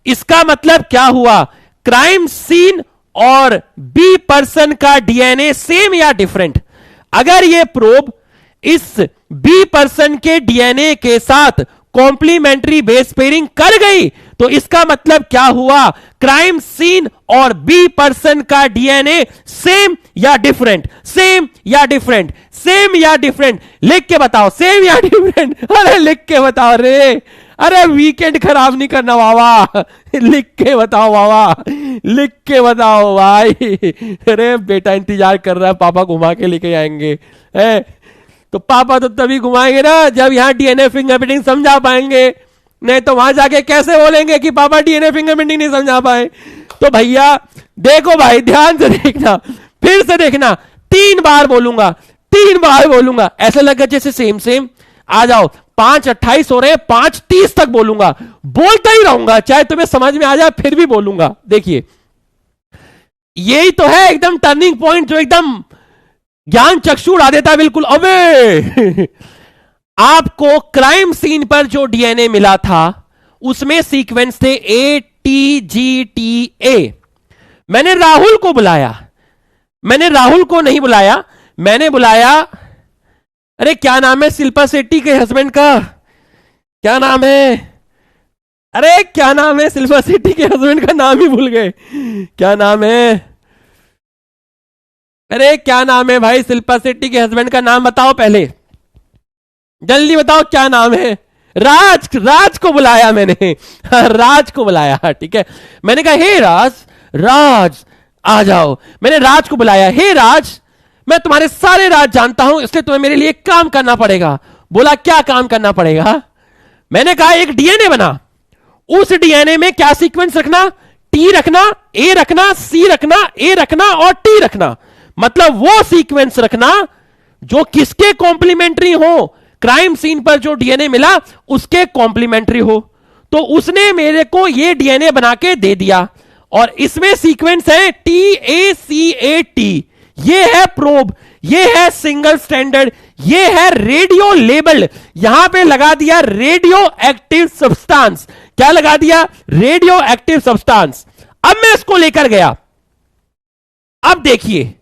इसका मतलब क्या हुआ? क्राइम सीन और B पर्सन का डीएनए सेम या डिफरेंट। अगर ये प्रोब इस B पर्सन के डीएनए के साथ कॉम्प्लीमेंट्री बेस पेयरिंग कर गई, तो इसका मतलब क्या हुआ? क्राइम सीन और B पर्सन का डीएनए सेम या डिफरेंट, सेम या डिफरेंट, सेम या डिफरेंट। लिख के बताओ, सेम या डिफरेंट। अरे लिख के बताओ रे, अरे वीकेंड खराब नहीं करना बाबा, लिख के बताओ बाबा, लिख के बताओ भाई। अरे बेटा इंतजार कर रहा है, पापा घुमा के लेके आएंगे है, तो पापा तो तभी घुमाएंगे ना जब यहां डीएनए फिंगरप्रिंटिंग समझा पाएंगे, नहीं तो वहां जाके कैसे बोलेंगे कि पापा डीएनए फिंगरप्रिंटिंग नहीं समझा पाए। तो भैया देखो भाई, ध्यान से देखना, फिर से देखना, 3 बार बोलूंगा, 3 बार बोलूंगा, ऐसा लगा जैसे सेम सेम। आ जाओ, 5:28 हो रहे, 5:30 तक बोलूंगा, बोलता ही रहूंगा, चाहे तुम्हें समझ में आ जाए फिर भी बोलूंगा। देखिए यही तो है एकदम टर्निंग पॉइंट, जो एकदम ज्ञान चक्षु उड़ा देता है बिल्कुल। अबे आपको क्राइम सीन पर जो डीएनए मिला था उसमें सीक्वेंस थे ATGTA। मैंने राहुल को बुलाया, मैंने राहुल को नहीं बुलाया, मैंने बुलाया, अरे क्या नाम है शिल्पा शेट्टी के हस्बैंड का, क्या नाम है, अरे क्या नाम है शिल्पा शेट्टी के हस्बैंड का, नाम ही भूल गए, क्या नाम है, अरे क्या नाम है भाई शिल्पा शेट्टी के हस्बैंड का नाम बताओ, पहले जल्दी बताओ क्या नाम है। राज, राज को बुलाया मैंने, राज को बुलाया, ठीक है। मैंने कहा हे राज, राज आ जाओ। मैंने राज को बुलाया, हे राज मैं तुम्हारे सारे राज जानता हूं, इसलिए तुम्हें मेरे लिए काम करना पड़ेगा। बोला क्या काम करना पड़ेगा? मैंने कहा एक डीएनए बना, उस डीएनए में क्या सीक्वेंस रखना? टी रखना, ए रखना, सी रखना, ए रखना और टी रखना। मतलब वो सीक्वेंस रखना जो किसके कॉम्प्लीमेंट्री हो, क्राइम सीन पर जो डीएनए मिला उसके कॉम्प्लीमेंट्री हो। तो उसने मेरे को ये डीएनए बना के दे दिया और इसमें सीक्वेंस है TACAT। ये है प्रोब, ये है सिंगल स्टैंडर्ड, ये है रेडियो लेबल। यहां पे लगा दिया रेडियो एक्टिव सब्सटेंस। क्या लगा दिया? Radio active substance. अब मैं इसको लेकर गया, अब देखिए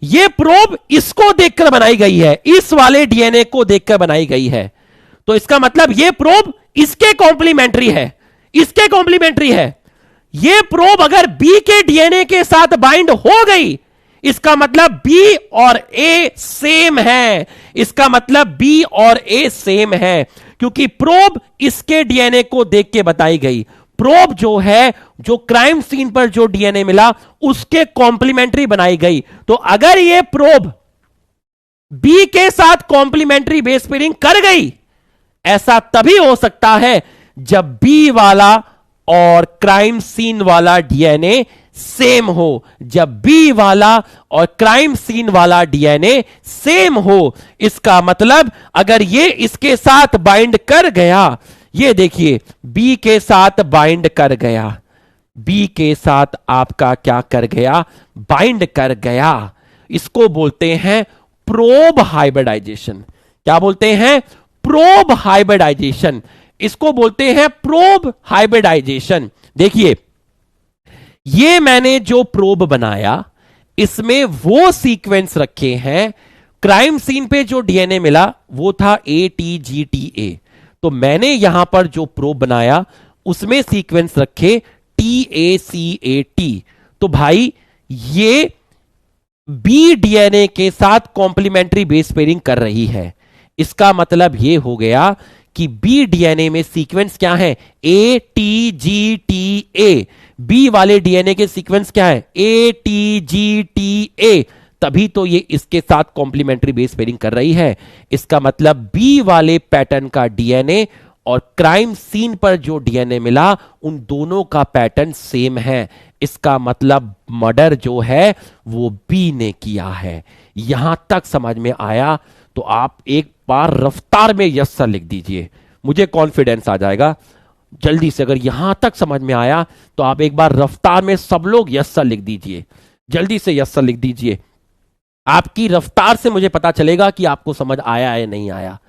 ये प्रोब इसको देखकर बनाई गई है, इस वाले डीएनए को देखकर बनाई गई है। तो इसका मतलब ये प्रोब इसके कॉम्प्लीमेंट्री है, इसके कॉम्प्लीमेंट्री है। ये प्रोब अगर बी के डीएनए के साथ बाइंड हो गई, इसका मतलब बी और ए सेम है, इसका मतलब बी और ए सेम है, क्योंकि प्रोब इसके डीएनए को देख के बताई गई। प्रोब जो है, जो क्राइम सीन पर जो डीएनए मिला उसके कॉम्प्लीमेंट्री बनाई गई। तो अगर ये प्रोब बी के साथ कॉम्प्लीमेंट्री बेस पेयरिंग कर गई, ऐसा तभी हो सकता है जब बी वाला और क्राइम सीन वाला डीएनए सेम हो। जब बी वाला और क्राइम सीन वाला डीएनए सेम हो, इसका मतलब अगर ये इसके साथ बाइंड कर गया, ये देखिए बी के साथ बाइंड कर गया, बी के साथ आपका क्या कर गया, बाइंड कर गया, इसको बोलते हैं प्रोब हाइब्रिडाइजेशन। क्या बोलते हैं? Probe hybridisation. इसको बोलते हैं प्रोब हाइब्रिडाइजेशन। देखिए ये मैंने जो प्रोब बनाया इसमें वो सीक्वेंस रखे हैं, क्राइम सीन पे जो डीएनए मिला वो था ATGTA, तो मैंने यहां पर जो प्रोब बनाया उसमें सीक्वेंस रखे TACAT। तो भाई ये बी डीएनए के साथ कॉम्प्लीमेंट्री बेस पेयरिंग कर रही है। इसका मतलब यह हो गया कि बी डीएनए में सीक्वेंस क्या है? ATGTA। बी वाले डीएनए के सीक्वेंस क्या है? ATGTA। तभी तो ये इसके साथ कॉम्प्लीमेंट्री बेस पेयरिंग कर रही है। इसका मतलब बी वाले पैटर्न का डीएनए और क्राइम सीन पर जो डीएनए मिला उन दोनों का पैटर्न सेम है। इसका मतलब मर्डर जो है वो बी ने किया है। यहां तक समझ में आया? तो आप एक बार रफ्तार में यस सर लिख दीजिए, मुझे कॉन्फिडेंस आ जाएगा जल्दी से। अगर यहां तक समझ में आया तो आप एक बार रफ्तार में सब लोग यस सर लिख दीजिए, जल्दी से यस सर लिख दीजिए। आपकी रफ्तार से मुझे पता चलेगा कि आपको समझ आया या नहीं आया।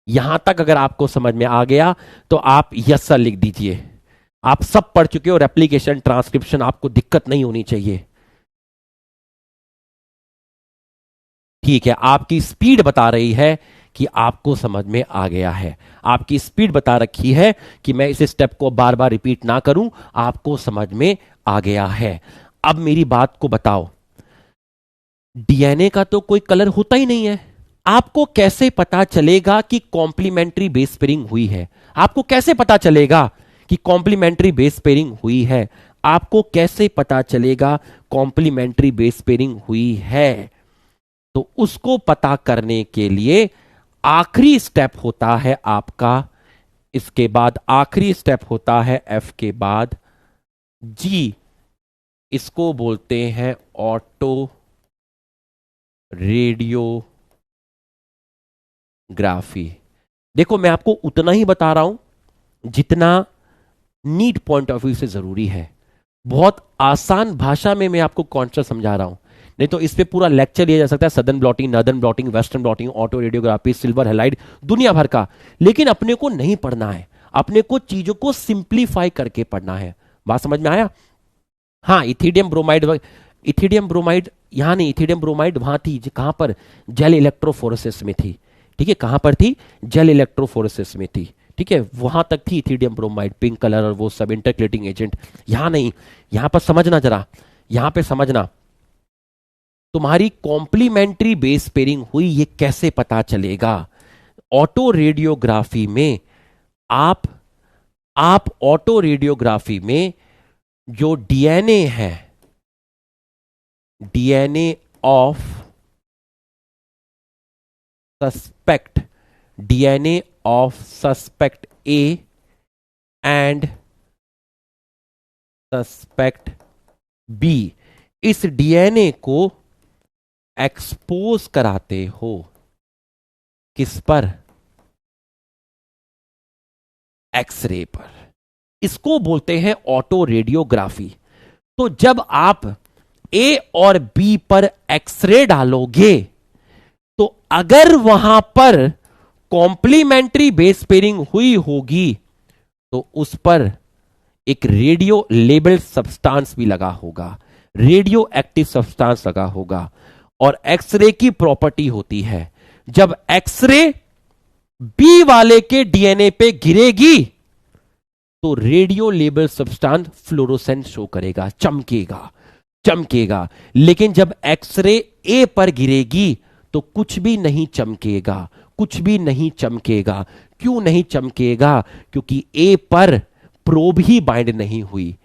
यहां तक अगर आपको समझ में आ गया तो आप यस सर लिख दीजिए। आप सब पढ़ चुके हो और एप्लीकेशन ट्रांसक्रिप्शन, आपको दिक्कत नहीं होनी चाहिए। ठीक है, आपकी स्पीड बता रही है कि आपको समझ में आ गया है। आपकी स्पीड बता रखी है कि मैं इस स्टेप को बार बार रिपीट ना करूं, आपको समझ में आ गया है। अब मेरी बात को बताओ, डीएनए का तो कोई कलर होता ही नहीं है, आपको कैसे पता चलेगा कि कॉम्प्लीमेंट्री बेस पेयरिंग हुई है? आपको कैसे पता चलेगा कि कॉम्प्लीमेंट्री बेस पेयरिंग हुई है? आपको कैसे पता चलेगा कॉम्प्लीमेंट्री बेस पेयरिंग हुई है? तो उसको पता करने के लिए आखिरी स्टेप होता है आपका, इसके बाद आखिरी स्टेप होता है एफ के बाद जी। इसको बोलते हैं ऑटो रेडियोग्राफी। देखो मैं आपको उतना ही बता रहा हूं जितना नीट पॉइंट ऑफ व्यू से जरूरी है। बहुत आसान भाषा में मैं आपको कॉन्सेप्ट समझा रहा हूं, नहीं तो इस पे पूरा लेक्चर लिया जा सकता है। Southern blotting, northern blotting, western blotting, auto radiography, silver halide, दुनिया भर का। लेकिन अपने को नहीं पढ़ना है, अपने को चीजों को सिंप्लीफाई करके पढ़ना है। बात समझ में आया? हाँ, इथिडियम ब्रोमाइड, इथिडियम ब्रोमाइड यहां नहीं, इथिडियम ब्रोमाइड वहां थी, कहां पर? जेल इलेक्ट्रोफोरेसिस में थी। ठीक है, कहां पर थी? जेल इलेक्ट्रोफोरेसिस में थी। ठीक है, वहां तक थी इथिडियम ब्रोमाइड, पिंक कलर और वो सब इंटरक्लेटिंग एजेंट। यहां नहीं, यहां पर समझना जरा, यहां पे समझना। तुम्हारी कॉम्प्लीमेंट्री बेस पेयरिंग हुई ये कैसे पता चलेगा? ऑटो रेडियोग्राफी में आप ऑटो रेडियोग्राफी में जो डीएनए है, DNA of suspect, DNA of suspect A and suspect B, इस डीएनए को एक्सपोज कराते हो किस पर? एक्सरे पर। इसको बोलते हैं ऑटो रेडियोग्राफी। तो जब आप ए और बी पर एक्सरे डालोगे तो अगर वहां पर कॉम्प्लीमेंट्री बेस पेयरिंग हुई होगी तो उस पर एक रेडियो लेबल्ड सब्सटेंस भी लगा होगा, रेडियो एक्टिव सब्सटेंस लगा होगा। और एक्सरे की प्रॉपर्टी होती है, जब एक्सरे बी वाले के डीएनए पे गिरेगी तो radio label substance fluorescent show करेगा, चमकेगा। लेकिन जब एक्सरे ए पर गिरेगी तो कुछ भी नहीं चमकेगा। क्यों नहीं चमकेगा? क्योंकि ए पर प्रोब ही बाइंड नहीं हुई,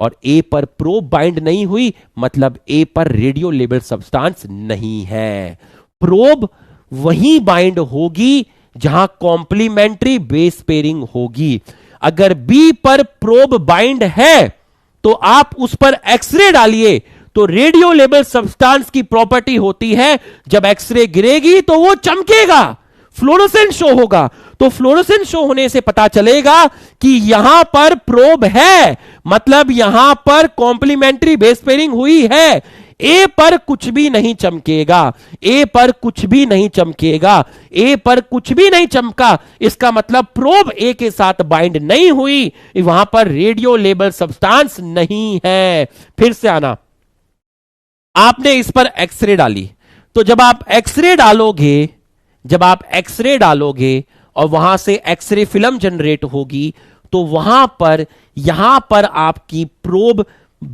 और ए पर प्रोब बाइंड नहीं हुई मतलब ए पर रेडियो लेबल सब्सटेंस नहीं है। प्रोब वहीं बाइंड होगी जहां कॉम्प्लीमेंट्री बेस पेयरिंग होगी। अगर बी पर प्रोब बाइंड है तो आप उस पर एक्सरे डालिए, तो रेडियो लेबल सब्सटेंस की प्रॉपर्टी होती है जब एक्सरे गिरेगी तो वो चमकेगा, फ्लोरोसेंट शो होगा। तो फ्लोरोसेंट शो होने से पता चलेगा कि यहां पर प्रोब है, मतलब यहां पर कॉम्प्लीमेंट्री बेस पेयरिंग हुई है। ए पर कुछ भी नहीं चमकेगा, ए पर कुछ भी नहीं चमकेगा, ए पर कुछ भी नहीं चमका, इसका मतलब प्रोब ए के साथ बाइंड नहीं हुई, वहां पर रेडियो लेबल सब्सटेंस नहीं है। फिर से आना, आपने इस पर एक्सरे डाली, तो जब आप एक्सरे डालोगे, जब आप एक्सरे डालोगे और वहां से एक्सरे फिल्म जनरेट होगी, तो वहां पर यहां पर आपकी प्रोब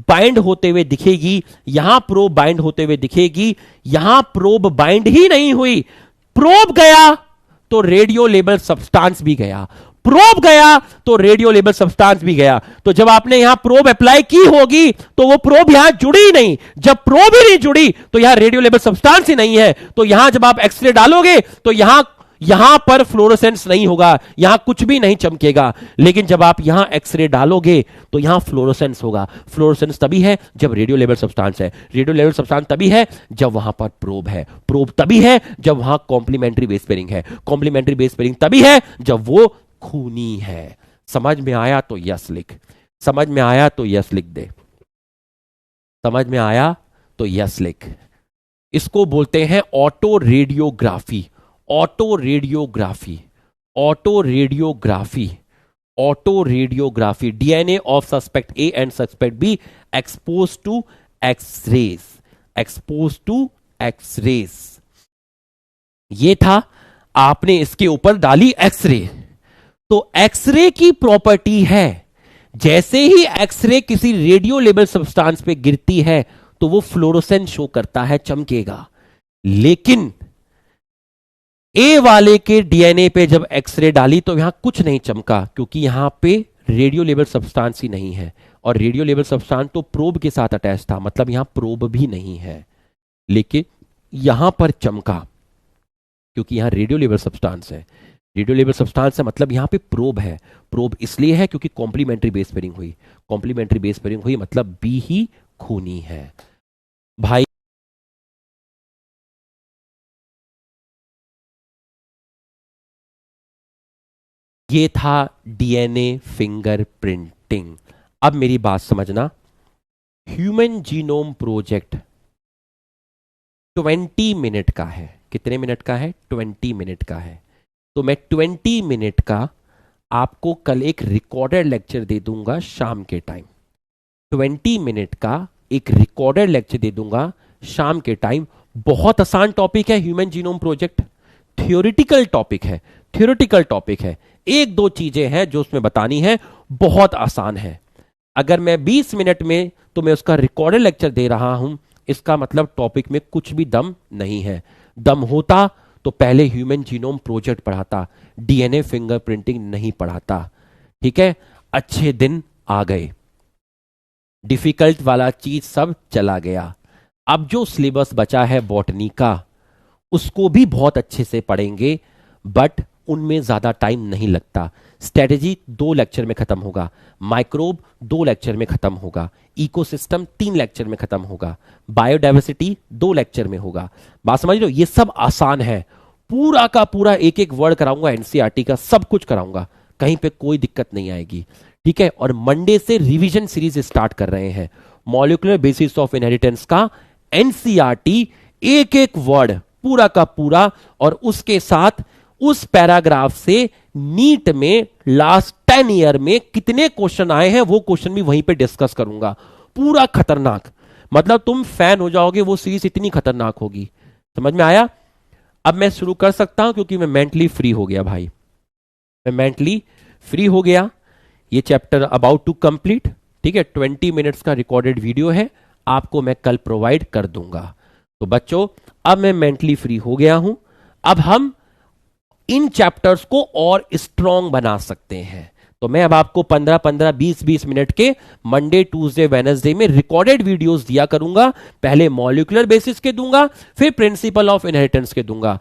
बाइंड होते हुए दिखेगी, यहां प्रोब बाइंड होते हुए दिखेगी, यहां प्रोब बाइंड ही नहीं हुई। प्रोब गया तो रेडियो लेबल सब्सटेंस भी गया, प्रोब गया तो रेडियो लेबल सब्सटेंस भी गया। तो जब आपने यहां प्रोब अप्लाई की होगी तो वो प्रोब यहां जुड़ी नहीं, जब प्रोब ही नहीं जुड़ी तो यहां रेडियो लेबल सब्सटेंस ही नहीं है। तो यहां जब आप एक्सरे डालोगे तो यहां पर फ्लोरोसेंस नहीं होगा, यहां कुछ भी नहीं चमकेगा। लेकिन जब आप यहां एक्सरे डालोगे तो यहां फ्लोरोसेंस होगा। फ्लोरोसेंस तभी है जब रेडियो लेवल सब्सटेंस है, रेडियो लेवल सब्सटेंस तभी है जब वहां पर प्रोब है, प्रोब तभी है जब वहां कॉम्प्लीमेंट्री बेस पेयरिंग है, कॉम्प्लीमेंट्री बेस पेयरिंग तभी है जब वो खूनी है। समझ में आया तो यस लिख, समझ में आया तो यस लिख दे, समझ में आया तो यस लिख। इसको बोलते हैं auto radiography, auto radiography, auto radiography, auto radiography. DNA of suspect A and suspect B expose to X-rays, expose to X-rays. ये था, आपने इसके ऊपर डाली एक्सरे। तो एक्सरे की प्रॉपर्टी है, जैसे ही एक्सरे किसी रेडियो लेबल सब्सटेंस पे गिरती है तो वो फ्लोरोसेंट शो करता है, चमकेगा। लेकिन ए वाले के डीएनए पे जब एक्सरे डाली तो यहां कुछ नहीं चमका, क्योंकि यहां पे रेडियो लेबल सब्सटेंस ही नहीं है, और रेडियो लेबल सब्सटेंस तो प्रोब के साथ अटैच था, मतलब यहां प्रोब भी नहीं है। लेकिन यहां पर चमका क्योंकि यहां रेडियो लेबल सब्सटेंस है, रेडियो लेबल सब्सटेंस है मतलब यहां पे प्रोब है। प्रोब इसलिए है क्योंकि कॉम्प्लीमेंट्री बेस पेयरिंग हुई, कॉम्प्लीमेंट्री बेस पेयरिंग हुई मतलब बी ही खूनी है। भाई ये था डीएनए फिंगरप्रिंटिंग। अब मेरी बात समझना, ह्यूमन जीनोम प्रोजेक्ट 20 मिनट का है। कितने मिनट का है? 20 मिनट का है। तो मैं 20 मिनट का आपको कल एक रिकॉर्डेड लेक्चर दे दूंगा शाम के टाइम, 20 मिनट का एक रिकॉर्डेड लेक्चर दे दूंगा शाम के टाइम। बहुत आसान टॉपिक है human genome project, theoretical topic है, थियोरिटिकल टॉपिक है। एक दो चीजें हैं जो उसमें बतानी है, बहुत आसान है। अगर मैं 20 मिनट में तो मैं उसका रिकॉर्डेड लेक्चर दे रहा हूं, इसका मतलब टॉपिक में कुछ भी दम नहीं है। दम होता तो पहले ह्यूमन जीनोम प्रोजेक्ट पढ़ाता, डीएनए फिंगरप्रिंटिंग नहीं पढ़ाता। ठीक है, अच्छे दिन आ गए, डिफिकल्ट वाला चीज सब चला गया। अब जो सिलेबस बचा है बॉटनी का, उसको भी बहुत अच्छे से पढ़ेंगे, बट उनमें ज्यादा टाइम नहीं लगता। स्ट्रेटेजी 2 लेक्चर में खत्म होगा, माइक्रोब 2 लेक्चर में खत्म होगा, इकोसिस्टम 3 लेक्चर में खत्म होगा, बायोडाइवर्सिटी 2 लेक्चर में होगा। बात समझ लो, ये सब आसान है। पूरा का पूरा एक एक वर्ड कराऊंगा, एनसीईआरटी का सब कुछ कराऊंगा, कहीं पे कोई दिक्कत नहीं आएगी। ठीक है, और मंडे से रिवीजन सीरीज स्टार्ट कर रहे हैं, मॉलिक्यूलर बेसिस ऑफ इनहेरिटेंस का एनसीईआरटी, एक एक वर्ड पूरा का पूरा, और उसके साथ उस पैराग्राफ से नीट में लास्ट 10 ईयर में कितने क्वेश्चन आए हैं वो क्वेश्चन भी वहीं पे डिस्कस करूंगा। पूरा खतरनाक, मतलब तुम फैन हो जाओगे, वो सीरीज इतनी खतरनाक होगी। समझ में आया? अब मैं शुरू कर सकता हूं क्योंकि मैं मेंटली फ्री हो गया भाई, मैं मेंटली फ्री हो गया। ये चैप्टर अबाउट टू कंप्लीट। ठीक है, 20 मिनट्स का रिकॉर्डेड वीडियो है, आपको मैं कल प्रोवाइड कर दूंगा। तो बच्चों, अब मैं मेंटली फ्री हो गया हूं, अब हम इन चैप्टर्स को और स्ट्रॉन्ग बना सकते हैं, तो मैं अब आपको 15-15, 20-20 मिनट के मंडे, ट्यूसडे, वेडनेसडे में रिकॉर्डेड वीडियोस दिया करूंगा। पहले मॉलिक्यूलर बेसिस के दूंगा, फिर प्रिंसिपल ऑफ इनहेरिटेंस के दूंगा,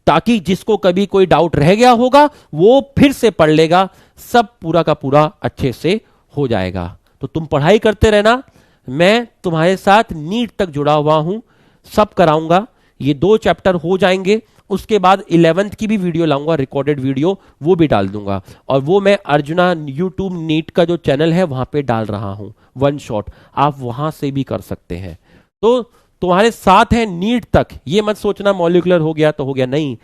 ताकि जिसको कभी कोई डाउट रह गया होगा वो फिर से पढ़ लेगा, सब पूरा का पूरा अच्छे से हो जाएगा। तो तुम पढ़ाई करते रहना, मैं तुम्हारे साथ नीट तक जुड़ा हुआ हूं, सब कराऊंगा। ये 2 चैप्टर हो जाएंगे, उसके बाद 11th की भी वीडियो लाऊंगा, रिकॉर्डेड वीडियो, वो भी डाल दूंगा। और वो मैं अर्जुना यूट्यूब नीट का जो चैनल है वहां पे डाल रहा हूं, वन शॉट, आप वहां से भी कर सकते हैं। तो तुम्हारे साथ है नीट तक। ये मत सोचना मॉलिक्यूलर हो गया तो हो गया, नहीं,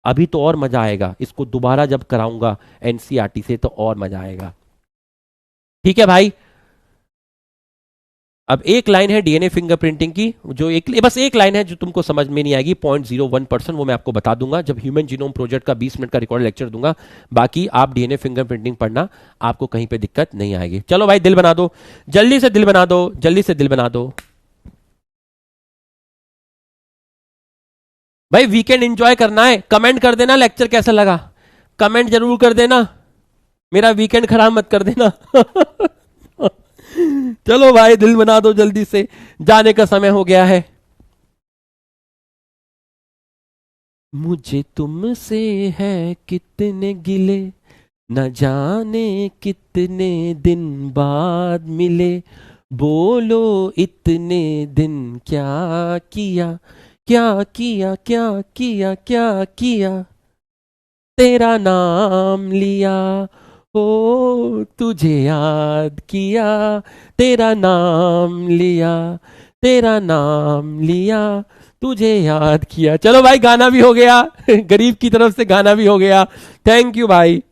अभी तो और मजा आएगा, इसको दोबारा जब कराऊंगा एनसीईआरटी से तो और मजा आएगा। ठीक है भाई। अब एक लाइन है डीएनए फिंगरप्रिंटिंग की, जो बस एक लाइन है जो तुमको समझ में नहीं आएगी, 0.01%, वो मैं आपको बता दूंगा जब ह्यूमन जीनोम प्रोजेक्ट का 20 मिनट का रिकॉर्ड लेक्चर दूंगा। बाकी आप डीएनए फिंगरप्रिंटिंग पढ़ना, आपको कहीं पे दिक्कत नहीं आएगी। चलो भाई दिल बना दो, जल्दी से दिल बना दो, जल्दी से दिल बना दो भाई। वीकेंड एंजॉय करना है, कमेंट कर देना लेक्चर कैसा लगा, कमेंट जरूर कर देना, मेरा वीकेंड खराब मत कर देना। चलो भाई दिल बना दो, जल्दी से जाने का समय हो गया है। मुझे तुमसे है कितने गिले, न जाने कितने दिन बाद मिले, बोलो इतने दिन क्या किया, क्या किया, क्या किया, क्या किया, तेरा नाम लिया, ओ तुझे याद किया, तेरा नाम लिया, तेरा नाम लिया, तुझे याद किया। चलो भाई गाना भी हो गया, गरीब की तरफ से गाना भी हो गया। थैंक यू भाई।